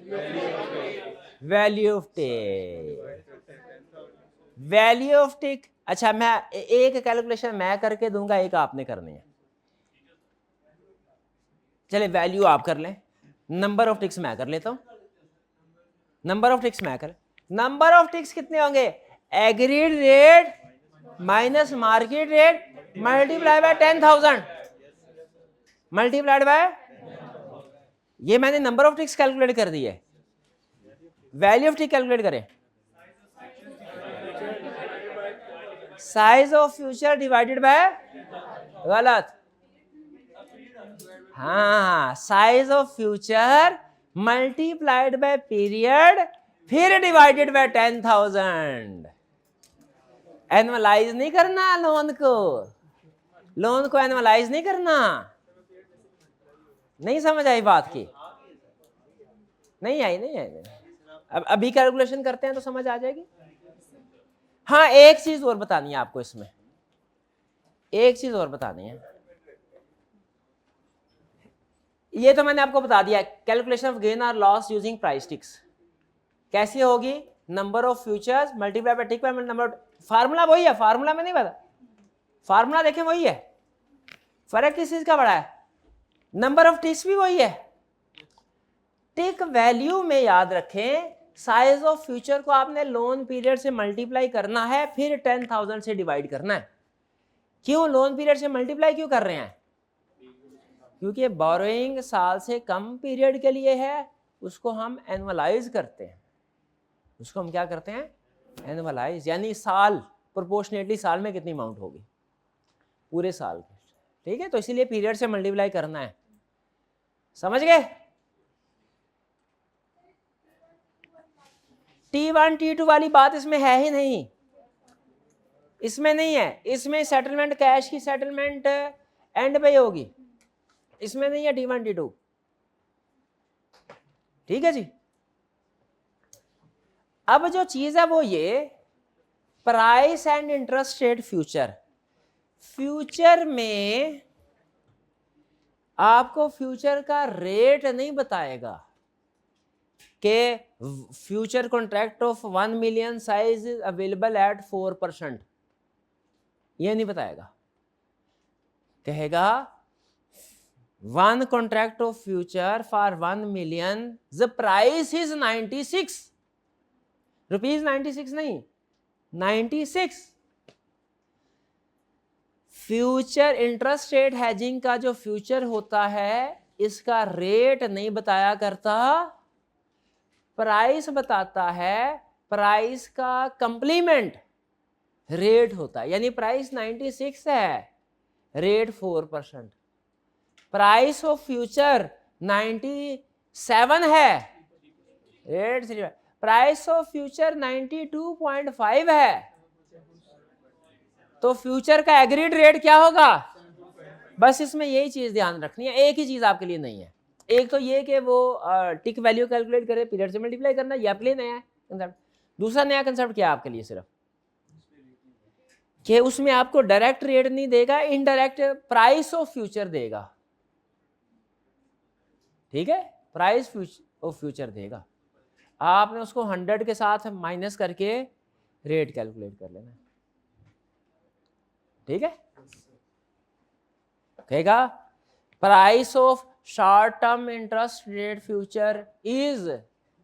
Value of tick, value of tick. अच्छा, मैं एक कैलकुलेशन मैं करके दूंगा, एक आपने करनी है। चले वैल्यू आप कर लें, नंबर ऑफ टिक्स मैं कर लेता हूं। नंबर ऑफ टिक्स मैं कर, नंबर ऑफ टिक्स कितने होंगे? Agreed rate minus market rate multiply by 10,000 multiplied by, ये मैंने नंबर ऑफ टिक्स कैलकुलेट कर दी है। वैल्यू ऑफ टिक कैलकुलेट करें, size of future divided by, गलत, हाँ, size of future multiplied by period फिर डिवाइडेड बाय 10,000। एनुअलाइज नहीं करना लोन को, लोन को एनुअलाइज नहीं करना। नहीं समझ आई बात की? नहीं आई, नहीं आई। अब अभी कैलकुलेशन करते हैं तो समझ आ जाएगी। हाँ, एक चीज और बतानी है आपको इसमें, एक चीज और बतानी है। ये तो मैंने आपको बता दिया, कैलकुलेशन ऑफ गेन और लॉस यूजिंग प्राइस टिक्स कैसी होगी? Number of futures multiply by tick by number, formula वही है, फार्मूला में नहीं पता, फार्मूला देखें वही है, फर्क किस चीज का बड़ा है? नंबर ऑफ टिक्स भी वही है। टिक वैल्यू में याद रखें, साइज ऑफ फ्यूचर को आपने लोन पीरियड से मल्टीप्लाई करना है, फिर 10,000 से डिवाइड करना है। क्यों लोन पीरियड से मल्टीप्लाई क्यों कर रहे हैं? क्योंकि बोरोइंग साल से कम पीरियड के लिए है, उसको हम एनुअलाइज करते हैं। उसको हम क्या करते हैं? एनुअलाइज, यानी साल प्रोपोर्शनेटली साल में कितनी अमाउंट होगी पूरे साल की, ठीक है? तो इसीलिए पीरियड से मल्टीप्लाई करना है, समझ गए? T1 T2 वाली बात इसमें है ही नहीं, इसमें नहीं है। इसमें सेटलमेंट, कैश की सेटलमेंट एंड पे होगी, इसमें नहीं है T1 T2, ठीक है जी। अब जो चीज है वो ये, price and interest rate future, future में आपको फ्यूचर का रेट नहीं बताएगा कि future contract of 1 million size is available at 4%, ये नहीं बताएगा। कहेगा 1 contract of future for 1 million, the price is 96 rupees, 96 नहीं 96। फ्यूचर इंटरेस्ट रेट हैजिंग का जो फ्यूचर होता है, इसका रेट नहीं बताया करता, प्राइस बताता है। प्राइस का कंप्लीमेंट रेट होता है, यानी प्राइस 96 है, रेट 4%। प्राइस ऑफ फ्यूचर 97 है, रेट 3। प्राइस ऑफ फ्यूचर 92.5 है, तो फ्यूचर का एग्रीड रेट क्या होगा? बस इसमें यही चीज ध्यान रखनी है, एक ही चीज आपके लिए नहीं है। एक तो ये कि वो टिक वैल्यू कैलकुलेट करे, पीरियड से मल्टीप्लाई करना, ये आपके लिए नया है कंसेप्ट। दूसरा नया कंसेप्ट क्या है आपके लिए? सिर्फ कि उसमें आपको डायरेक्ट रेट नहीं देगा, इनडायरेक्ट प्राइस ऑफ फ्यूचर देगा, ठीक है? प्राइस ऑफ फ्यूचर देगा, आपने उसको 100 के साथ माइनस करके रेट कैलकुलेट कर लेना, ठीक है? कहेगा price of short term interest rate future is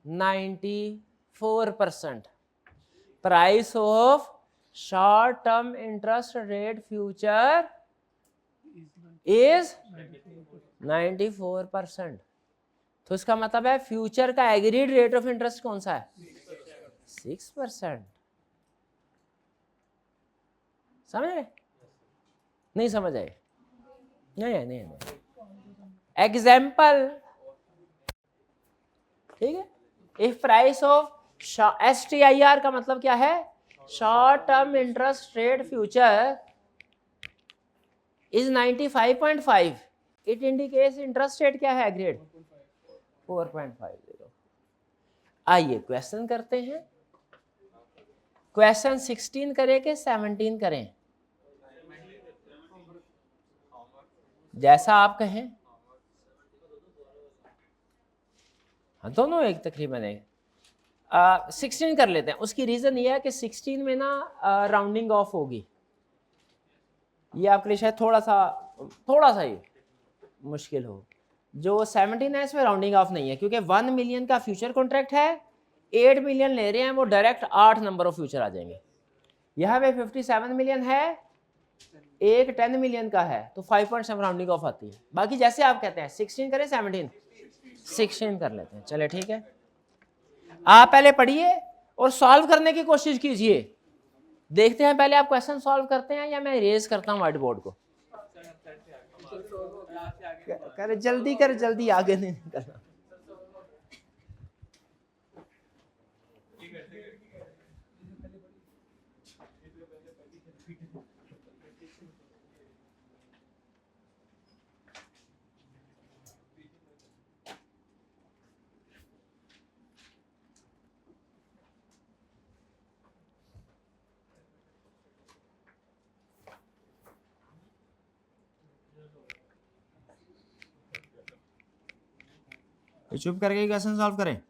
94%, price of short term interest rate future is 94%। तो इसका मतलब है फ्यूचर का एग्रीड रेट ऑफ इंटरेस्ट कौन सा है? 6%। समझ रहे? नहीं समझ आए? नहीं। एग्जाम्पल, ठीक है। इफ प्राइस ऑफ STIR का मतलब क्या है? Short term interest rate future is 95.5, it indicates interest rate क्या है? ग्रेड 4.50। आइए क्वेश्चन करते हैं। क्वेश्चन 16 करें कि 17 करें? जैसा आप कहें। हाँ, दोनों एक तकरीबन है। 16 कर लेते हैं। उसकी रीज़न ये है कि 16 में ना राउंडिंग ऑफ होगी। ये आपके लिए शायद थोड़ा सा ही मुश्किल हो। जो 17 है इसमें राउंडिंग ऑफ नहीं है, क्योंकि 1 मिलियन का फ्यूचर कॉन्ट्रैक्ट है, 8 मिलियन ले रहे हैं, वो डायरेक्ट 8 नंबर ऑफ फ्यूचर आ जाएंगे। यहाँ पे 57 मिलियन है, एक 10 मिलियन का है, तो 5.7 राउंडिंग ऑफ आती है। बाकी जैसे आप कहते हैं 16 करें 17? 16 कर लेते हैं। चले ठीक है, आप पहले पढ़िए और सॉल्व करने की कोशिश कीजिए। देखते हैं पहले आप क्वेश्चन सॉल्व करते हैं या मैं इरेज करता हूं व्हाइट बोर्ड को। कर जल्दी आगे नहीं निकलना। चुप करके क्वेश्चन सॉल्व करें।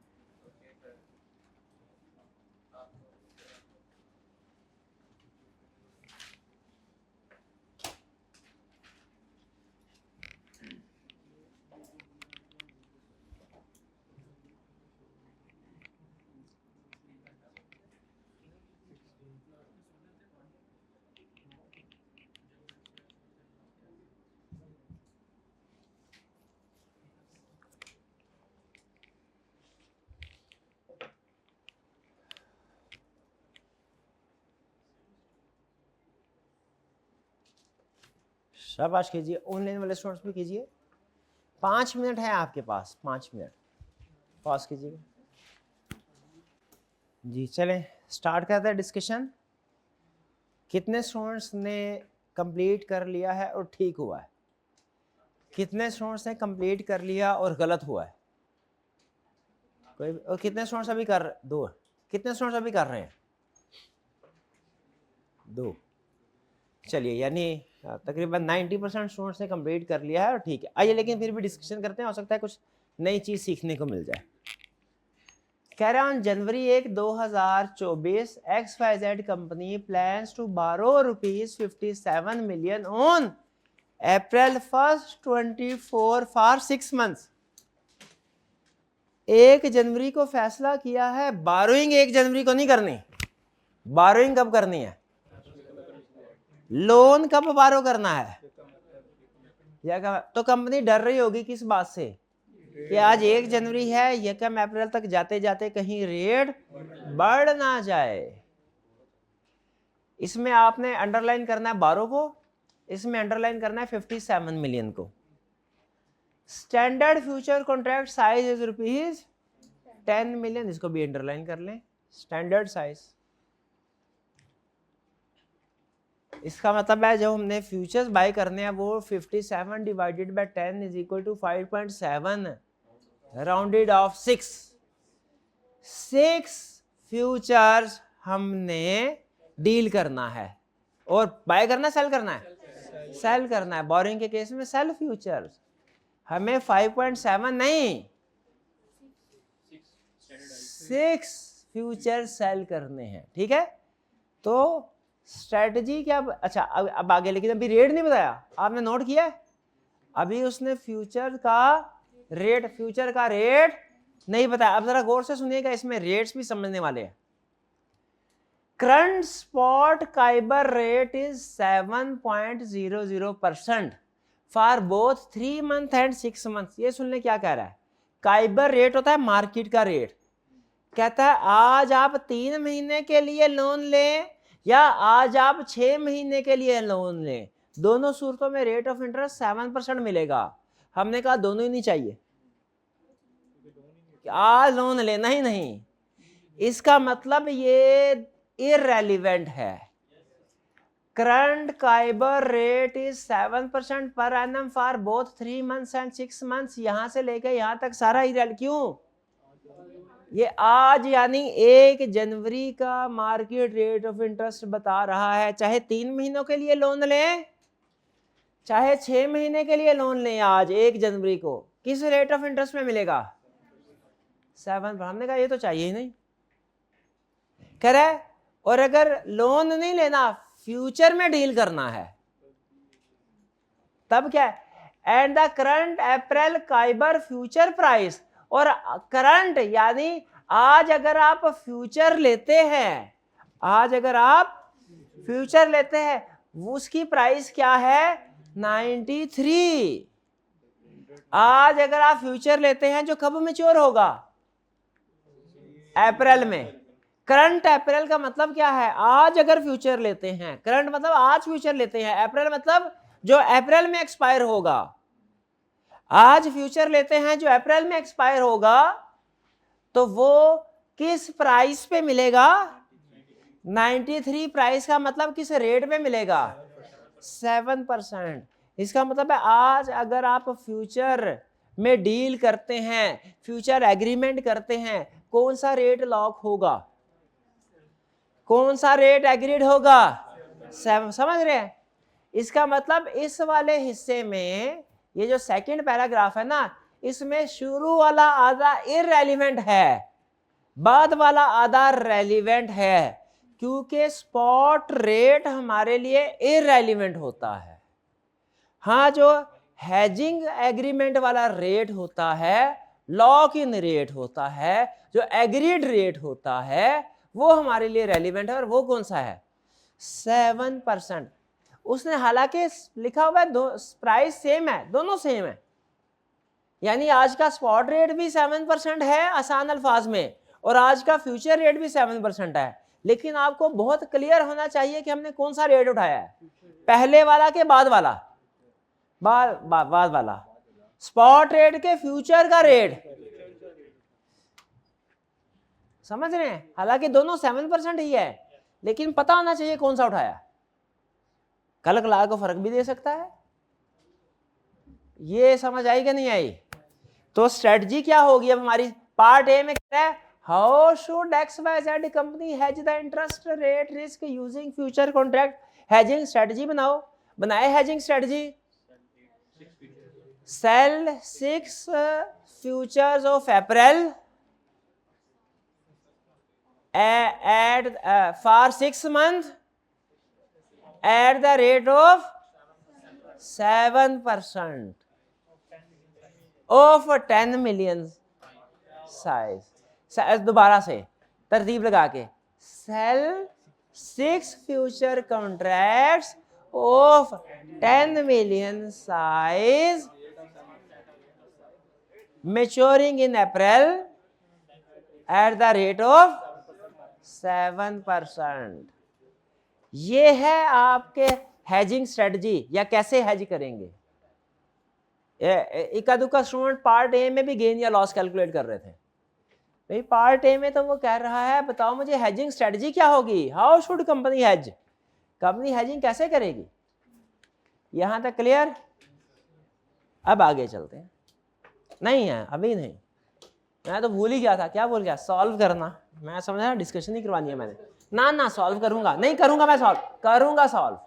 शाबाश कीजिए, ऑनलाइन वाले स्टूडेंट्स भी कीजिए। 5 मिनट है आपके पास, 5 मिनट पास कीजिएगा जी। चलें स्टार्ट करते हैं डिस्कशन। कितने स्टूडेंट्स ने कंप्लीट कर लिया है और ठीक हुआ है? कितने स्टूडेंट्स ने कंप्लीट कर लिया और गलत हुआ है? कोई? और कितने स्टूडेंट्स अभी कर? 2। कितने स्टूडेंट्स अभी कर रहे हैं? 2। चलिए, यानी तकरीबन 90% स्टूडेंट्स ने कंप्लीट कर लिया है और ठीक है। आइए लेकिन फिर भी डिस्कशन करते हैं, हो सकता है कुछ नई चीज़ सीखने को मिल जाए। कह रहा हूँ जनवरी 1, 2024 XYZ कंपनी प्लान्स टू बारो ₹57 million on April 1st 24 for 6 months. 1 जनवरी को फैसला किया है बारोइंग 1 जनवरी को नहीं करनी। बारोइंग कब करनी है? लोन कब बारो करना है? या तो कंपनी डर रही होगी किस बात से कि आज 1 जनवरी है, 1 अप्रैल तक जाते जाते कहीं रेट बढ़ ना जाए। इसमें आपने अंडरलाइन करना है 12 को, इसमें अंडरलाइन करना है 57 मिलियन को। Standard future contract size is ₹10 million, इसको भी अंडरलाइन कर लें। स्टैंडर्ड साइज, इसका मतलब है जब हमने फ्यूचर्स बाय करने हैं वो 57 divided by 10 is equal to 5.7 rounded off 6 futures हमने डील करना है। और बाय करना, सेल करना है? सेल करना है। बोरिंग के केस में सेल फ्यूचर्स। हमें 5.7 नहीं, 6 फ्यूचर सेल करने हैं। ठीक है, तो स्ट्रेटजी क्या? अच्छा अब आगे, लेकिन अभी रेट नहीं बताया, आपने नोट किया है? अभी उसने फ्यूचर का रेट नहीं बताया। अब जरा गौर से सुनिएगा, इसमें रेट्स भी समझने वाले हैं। Current spot काइबर rate is 7.00% for both 3 month and 6 month. ये सुनने क्या कह रहा है? काइबर रेट होता है मार्केट का रेट। कहता है आज आप 3 महीने के लिए लोन लें या आज आप 6 महीने के लिए लोन लें, दोनों सूरतों में रेट ऑफ इंटरेस्ट 7% मिलेगा। हमने कहा दोनों ही नहीं चाहिए, आज लोन लेना ही नहीं, इसका मतलब ये इररेलेवेंट है। Current काइबर rate is 7% per annum for both 3 months and 6 months। यहां से लेकर यहां तक सारा इररेल, क्यों? ये आज यानी 1 जनवरी का मार्केट रेट ऑफ इंटरेस्ट बता रहा है। चाहे 3 महीनों के लिए लोन लें, चाहे 6 महीने के लिए लोन लें, आज 1 जनवरी को किस रेट ऑफ इंटरेस्ट में मिलेगा? 7। हमने कहा ये तो चाहिए ही नहीं, कह रहा है। और अगर लोन नहीं लेना, फ्यूचर में डील करना है, तब क्या है? And the current April काइबर future price. और करंट यानी आज अगर आप फ्यूचर लेते हैं, आज अगर आप फ्यूचर लेते हैं, उसकी प्राइस क्या है? 93। आज अगर आप फ्यूचर लेते हैं जो कब मैच्योर होगा? अप्रैल में। करंट अप्रैल का मतलब क्या है? आज अगर फ्यूचर लेते हैं, करंट मतलब आज फ्यूचर लेते हैं, अप्रैल मतलब जो अप्रैल में एक्सपायर होगा। आज फ्यूचर लेते हैं जो अप्रैल में एक्सपायर होगा, तो वो किस प्राइस पे मिलेगा? 93 प्राइस का मतलब किस रेट पे मिलेगा? 7%। इसका मतलब है आज अगर आप फ्यूचर में डील करते हैं, फ्यूचर एग्रीमेंट करते हैं, कौन सा रेट लॉक होगा? कौन सा रेट एग्रीड होगा? 7। समझ रहे हैं? इसका मतलब इस वाले हिस्से में ये जो सेकंड पैराग्राफ है ना, इसमें शुरू वाला आधा इररेलेवेंट है, बाद वाला आधा रेलिवेंट है, क्योंकि स्पॉट रेट हमारे लिए इररेलेवेंट होता है। हाँ, जो हेजिंग एग्रीमेंट वाला रेट होता है, लॉक इन रेट होता है, जो एग्रीड रेट होता है, वो हमारे लिए रेलिवेंट है। और वो कौन सा है? 7%। उसने हालांकि लिखा हुआ है प्राइस सेम है, दोनों सेम है, यानी आज का स्पॉट रेट भी 7% है आसान अल्फाज में, और आज का फ्यूचर रेट भी 7% है। लेकिन आपको बहुत क्लियर होना चाहिए कि हमने कौन सा रेट उठाया है, पहले वाला के बाद वाला? बाद वाला। स्पॉट रेट के फ्यूचर का रेट, समझ रहे हैं? हालांकि दोनों 7% ही है, लेकिन पता होना चाहिए कौन सा उठाया, कल कला को फर्क भी दे सकता है। ये समझ आई कि नहीं आई? तो स्ट्रेटजी क्या होगी अब हमारी? पार्ट ए में क्या है? How should XYZ company hedge the interest rate risk using future contract. Hedging strategy बनाओ। बनाए hedging strategy. Sell 6 futures of April for 6 months at the rate of 7% of 10 million size। दोबारा से तरतीब लगा के, sell 6 future contracts of 10 million size maturing in April at the rate of 7%। ये है आपके हेजिंग स्ट्रेटजी, या कैसे हेज करेंगे। इक्का दुक्का स्टूडेंट पार्ट ए में भी गेन या लॉस कैलकुलेट कर रहे थे। भाई पार्ट ए में तो वो कह रहा है बताओ मुझे हेजिंग स्ट्रेटजी क्या होगी, how should company hedge, company hedging कैसे करेगी। यहां तक क्लियर? अब आगे चलते हैं। नहीं है अभी नहीं, मैं तो भूल ही गया था। क्या भूल गया? सॉल्व करना। मैं समझा डिस्कशन ही करवानी है मैंने। ना सॉल्व करूंगा, नहीं करूंगा, मैं सॉल्व करूंगा। सॉल्व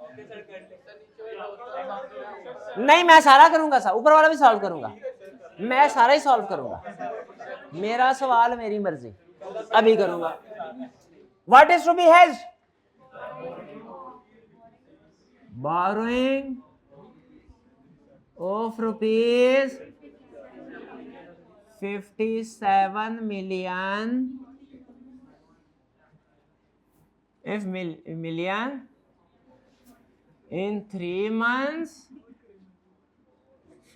नहीं, मैं सारा करूंगा, ऊपर वाला भी सॉल्व करूंगा, मैं सारा ही सॉल्व करूंगा। मेरा सवाल मेरी मर्जी, अभी करूंगा। What is to be hedged? borrowing of rupees 57 million, if million in 3 months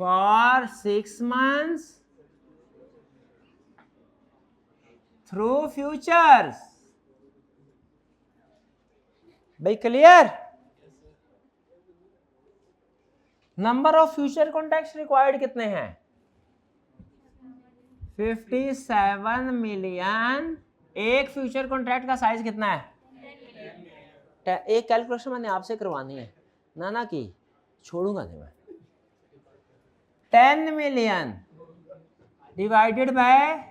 for 6 months through futures। भाई clear? Number of future contracts required कितने हैं? 57 मिलियन। एक फ्यूचर कॉन्ट्रैक्ट का साइज कितना है? एक कैलकुलेशन मैंने आपसे करवानी है, ना की छोड़ूंगा नहीं मैं। 10 million divided by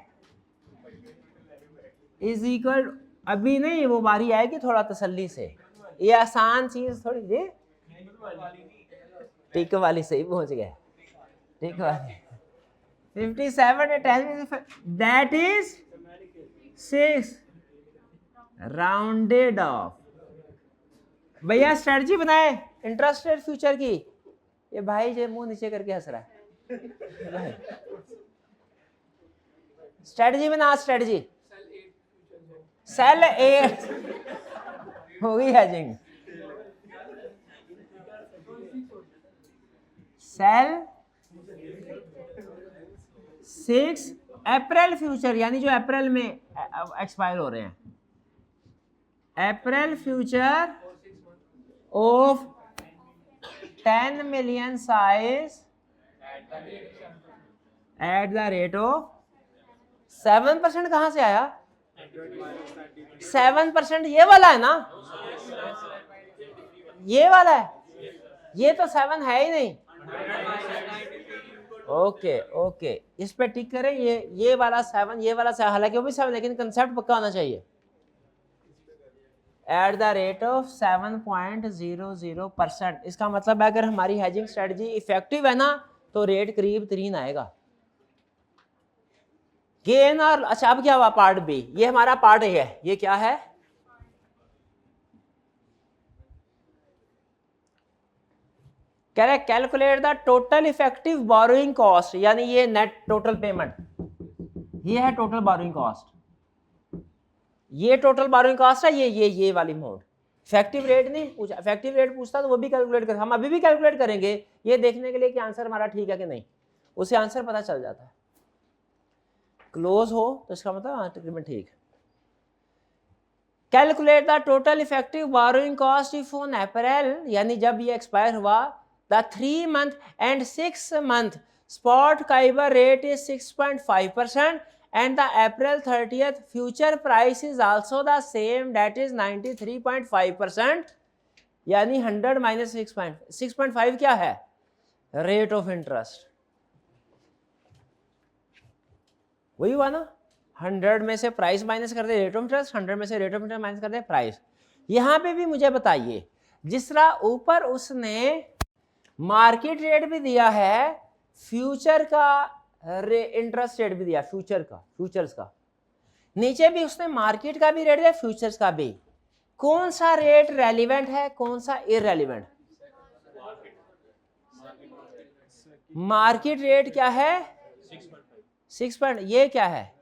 is equal, अभी नहीं, वो बारी आएगी थोड़ा तसल्ली से, ये आसान चीज थोड़ी जी। टिक वाली सही पहुंच गए, टिक वाली 57 10 दैट इज 6 राउंडेड ऑफ। भैया स्ट्रेटजी बनाए इंटरेस्ट रेट फ्यूचर की। ये भाई जो मुंह नीचे करके हंस रहा है, स्ट्रेटजी बना, स्ट्रेटजी सेल 8 हो गई हेजिंग, सेल 6 अप्रैल फ्यूचर, यानी जो अप्रैल में एक्सपायर हो रहे हैं, April future of 10 million size at the rate of 7%। कहां से आया 7%? ये वाला है ना, ये वाला है, ये तो 7 है ही नहीं। ओके ओके, इस पे टिक करें, ये वाला 7, ये वाला 7, हालांकि वो भी 7 लेकिन कंसेप्ट पक्का होना चाहिए। Eight the rate of 7.00%। इसका मतलब है अगर हमारी हेजिंग स्ट्रेटजी इफेक्टिव है ना तो रेट करीब 3 आएगा। गेन और, अच्छा अब क्या हुआ पार्ट बी, ये हमारा पार्ट ए है, ये क्या है? कह रहे calculate the total effective borrowing cost, यानी ये नेट टोटल पेमेंट, ये है टोटल बोरोइंग कॉस्ट, ये टोटल बोरोइंग कॉस्ट है, ये वाली अमाउंट। इफेक्टिव रेट नहीं पूछा, इफेक्टिव रेट पूछता तो वो भी कैलकुलेट कर, हम अभी भी कैलकुलेट करेंगे ये देखने के लिए कि आंसर हमारा ठीक है कि नहीं, उसे आंसर पता चल जाता है। क्लोज हो तो इसका मतलब हाँ तकरीबन ठीक है। Calculate the total effective borrowing cost if on April, यानी जब ये एक्सपायर हुआ, the 3 month and 6 month spot Kaiba rate is 6.5% and the April 30th future price is also the same, that is 93.5%, यानी 100 minus 6.5 क्या है? Rate of interest. वही हुआ ना, 100 में से प्राइस माइनस कर दे रेट ऑफ इंटरेस्ट, 100 में से रेट ऑफ इंटरेस्ट माइनस कर दे प्राइस। यहां पे भी मुझे बताइए, जिस तरह ऊपर उसने मार्केट रेट भी दिया है, फ्यूचर का इंटरेस्ट रेट भी दिया, फ्यूचर का, फ्यूचर्स का, नीचे भी उसने मार्केट का भी रेट दिया, फ्यूचर्स का भी। कौन सा रेट रेलिवेंट है, कौन सा इररेलिवेंट? मार्केट रेट क्या है? 6 ये क्या है?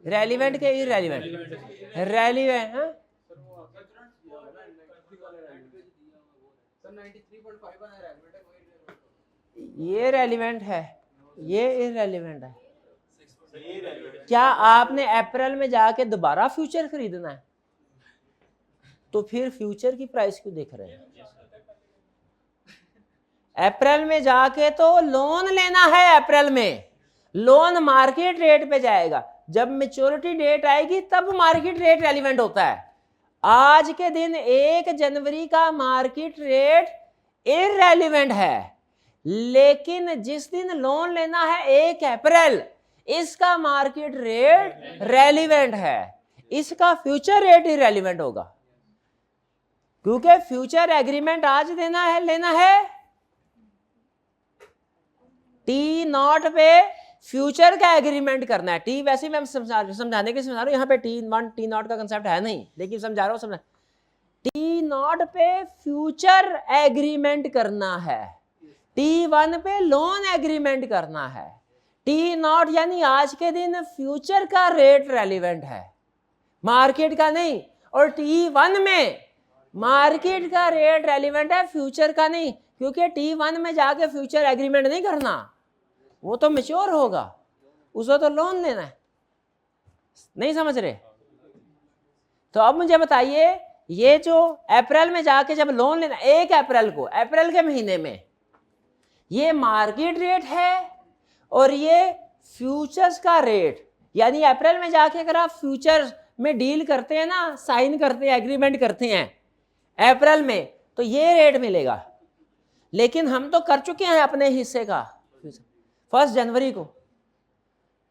रेलिवेंट के इररेलिवेंट? रेलिवेंट है, ये रेलिवेंट है, ये इररेलिवेंट है। क्या आपने अप्रैल में जाके दोबारा फ्यूचर खरीदना है? तो फिर फ्यूचर की प्राइस क्यों देख रहे हैं? अप्रैल में जाके तो लोन लेना है, अप्रैल में लोन मार्केट रेट पे जाएगा, जब मैच्योरिटी डेट आएगी तब मार्केट रेट रेलिवेंट होता है। आज के दिन 1 जनवरी का मार्केट रेट इररेलिवेंट है, लेकिन जिस दिन लोन लेना है 1 अप्रैल, इसका मार्केट रेट रेलिवेंट है, इसका फ्यूचर रेट इररेलिवेंट होगा, क्योंकि फ्यूचर एग्रीमेंट आज देना है, लेना है T0 पे फ्यूचर का एग्रीमेंट करना है। टी वैसे मैं समझाने के समझा रहा हूँ, यहाँ पे T1 T0 का कंसेप्ट है नहीं, लेकिन समझा रहा हूँ, समझा T0 पे फ्यूचर एग्रीमेंट करना है, T1 पे लोन एग्रीमेंट करना है। T0 यानी आज के दिन फ्यूचर का रेट रेलिवेंट है, मार्केट का नहीं, और T1 में मार्केट का रेट रेलिवेंट है, फ्यूचर का नहीं, क्योंकि T1 में जाके फ्यूचर एग्रीमेंट नहीं करना, वो तो मैच्योर होगा, उसे तो लोन लेना है। नहीं समझ रहे? तो अब मुझे बताइए, ये जो अप्रैल में जाके जब लोन लेना, 1 अप्रैल को, अप्रैल के महीने में ये मार्केट रेट है और ये फ्यूचर्स का रेट, यानी अप्रैल में जाके अगर आप फ्यूचर्स में डील करते हैं ना, साइन करते हैं, एग्रीमेंट करते हैं अप्रैल में, तो ये रेट मिलेगा। लेकिन हम तो कर चुके हैं अपने हिस्से का 1 जनवरी को,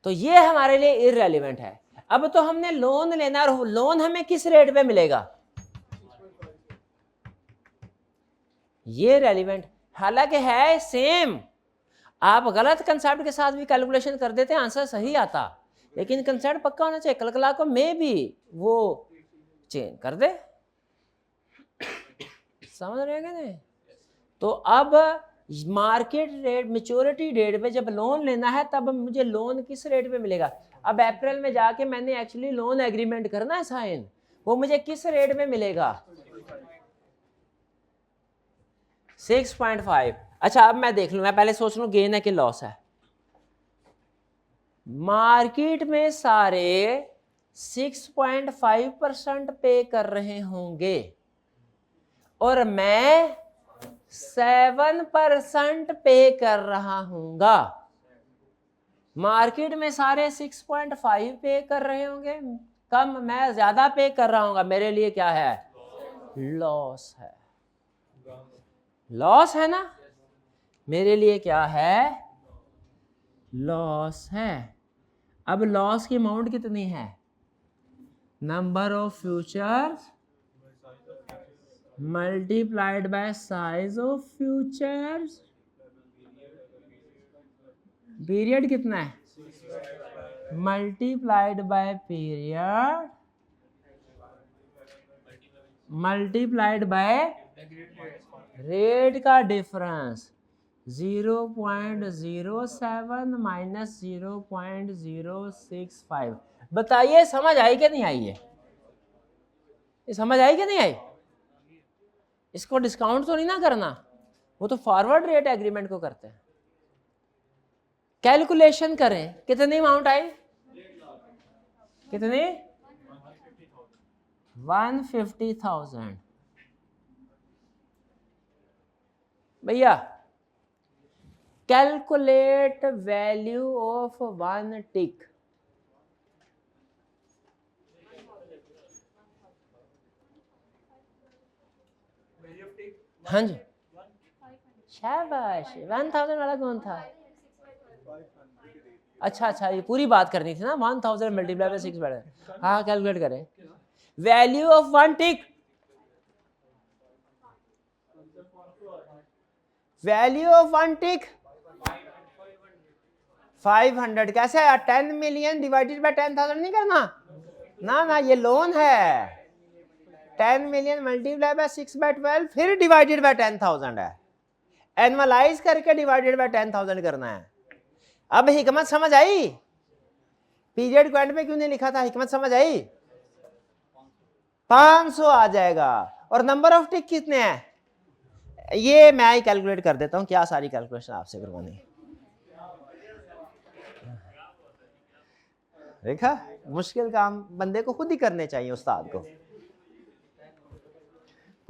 तो ये हमारे लिए इररेलेवेंट है। अब तो हमने लोन लेना, और लोन हमें किस रेट पे मिलेगा, ये रेलिवेंट। हालांकि है सेम, आप गलत कंसेप्ट के साथ भी कैलकुलेशन कर देते हैं, आंसर सही आता, लेकिन कंसेप्ट पक्का होना चाहिए। कल को में भी वो चेंज कर दे, समझ रहे हैं नहीं? तो अब मार्केट रेट, मैच्योरिटी डेट पे जब लोन लेना है, तब मुझे लोन किस रेट पे मिलेगा। अब अप्रैल में जाके मैंने एक्चुअली लोन एग्रीमेंट करना है साइन, वो मुझे किस रेट में मिलेगा, 6.5। अच्छा अब मैं देख लूं, मैं पहले सोच लूं गेन है कि लॉस है। मार्केट में सारे 6.5% पे कर रहे होंगे और मैं 7% पे कर रहा हूंगा। मार्केट में सारे 6.5 पे कर रहे होंगे, कम मैं ज्यादा पे कर रहा हूंगा, मेरे लिए क्या है, लॉस है। लॉस है ना, मेरे लिए क्या है, लॉस है। अब लॉस की अमाउंट कितनी है, number of futures multiplied by size of futures, period कितना है, multiplied by period multiplied by rate का डिफरेंस 0.07 माइनस 0.065। बताइए समझ आई कि नहीं आई है, ये समझ आई कि नहीं आई? इसको डिस्काउंट तो नहीं ना करना, वो तो फॉरवर्ड रेट एग्रीमेंट को करते हैं। कैलकुलेशन करें, कितनी अमाउंट आई, कितनी, 150,000। भैया कैलकुलेट वैल्यू ऑफ 1 टिक। हाँ जी, शाबाश, 1000 वाला कौन था? अच्छा, ये पूरी बात करनी थी ना, 1000 मल्टीप्लाई बाय 6 बढ़े। हाँ कैलकुलेट करें, value of 1 tick, value of 1 टिक 500। कैसे आया, 10 मिलियन डिवाइडेड बाय 10,000 नहीं करना ना, ये लोन है। 10 मिलियन मल्टीप्लाई बाय 6/12 फिर डिवाइडेड बाय 10,000 है, एनुअलाइज करके डिवाइडेड बाय 10,000 करना है। अब हिकमत समझ आई, पीरियड को एंड पे क्यों नहीं लिखा था, हिकमत समझ आई, 500 आ जाएगा। और नंबर ऑफ टिक कितने हैं, ये मैं ही कैलकुलेट कर देता हूं, क्या सारी कैलकुलेशन आपसे करवानी। देखा, मुश्किल काम बंदे को खुद ही करने चाहिए, उस्ताद को।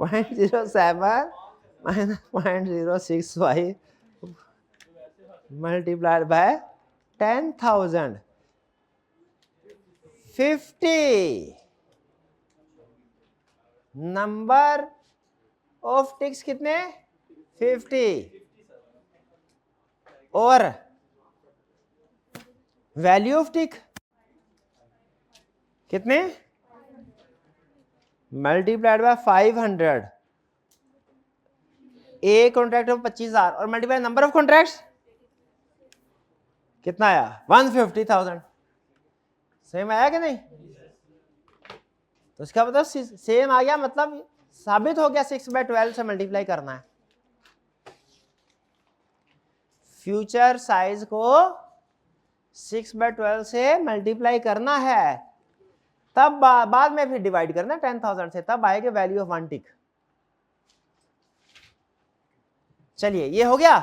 0.07 minus 0.065 multiplied by 10,000, 50। Number of ticks कितने, 50। और वैल्यू ऑफ टिक कितने, मल्टीप्लाइड बाय 500। एक कॉन्ट्रैक्ट में 25,000 और मल्टीप्लाई नंबर ऑफ कॉन्ट्रैक्ट्स कितना आया, 150,000। सेम आया कि नहीं? तो इसका मतलब सेम आ गया, मतलब साबित हो गया 6/12 से मल्टीप्लाई करना है। फ्यूचर साइज को 6/12 से मल्टीप्लाई करना है, तब बाद में फिर डिवाइड करना 10,000 से, तब आएगा वैल्यू ऑफ 1 टिक। चलिए ये हो गया।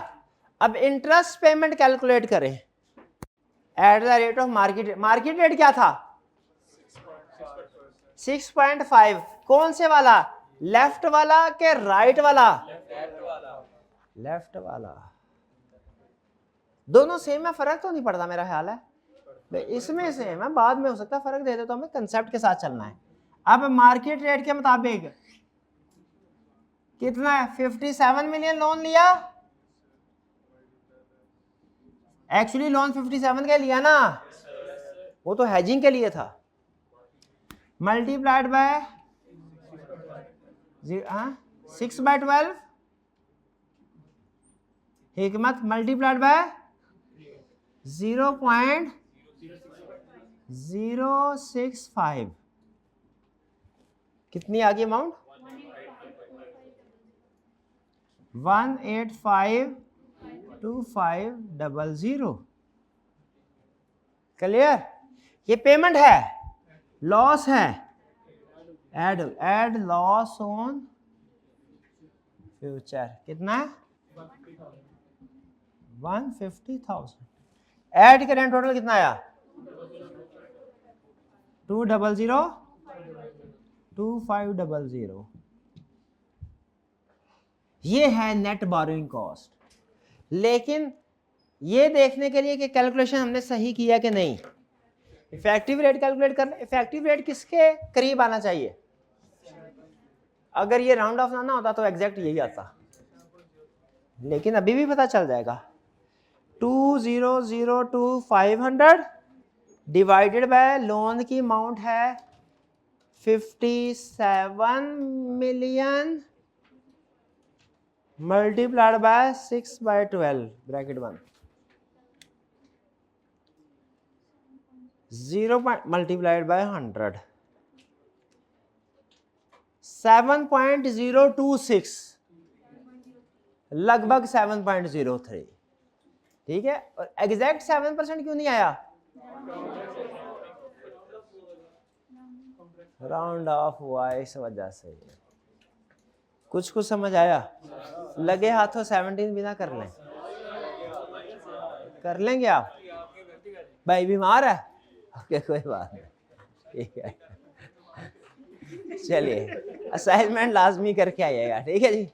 अब इंटरेस्ट पेमेंट कैलकुलेट करें eight the rate of market. Market rate क्या था, 6.5। कौन से वाला, लेफ्ट वाला के राइट वाला, लेफ्ट वाला। दोनों सेम है, फर्क तो नहीं पड़ता मेरा ख्याल है। इसमें सेम है, बाद में हो सकता है फर्क दे दे, तो हमें कंसेप्ट के साथ चलना है। अब मार्केट रेट के मुताबिक कितना है, 57 मिलियन लोन लिया। एक्चुअली लोन 57 के लिया ना, वो तो हेजिंग के लिए था। मल्टीप्लाइड बाय 6/12, हिकमत मल्टीप्लाइड बाय 0.065, कितनी आ गई अमाउंट, 1852500। क्लियर, ये पेमेंट है, लॉस है, एड लॉस ऑन फ्यूचर, कितना है 150,000। ऐड करें, टोटल कितना आया 200,2500। ये है नेट बोरोइंग कॉस्ट। लेकिन ये देखने के लिए कि कैलकुलेशन हमने सही किया कि नहीं, इफेक्टिव रेट कैलकुलेट करना। इफेक्टिव रेट किसके करीब आना चाहिए, अगर ये राउंड ऑफ ना होता तो एग्जैक्ट यही आता, लेकिन अभी भी पता चल जाएगा। 2002,500 डिवाइडेड बाय लोन की अमाउंट है 57 million multiplied by 6/12 bracket 1, 0 multiplied by 100, 7.026, लगभग 7.03। ठीक है, और एग्जैक्ट 7% क्यों नहीं आया, राउंड ऑफ हुआ इस वजह से। कुछ समझ आया, लगे हाथों 17 बिना कर लें, कर लेंगे आप, भाई बीमार है, ओके कोई बात नहीं, ठीक है। चलिए असाइनमेंट लाजमी करके आइएगा, ठीक है जी।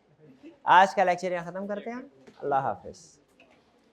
आज का लेक्चर यहाँ ख़त्म करते हैं, अल्लाह हाफिज़।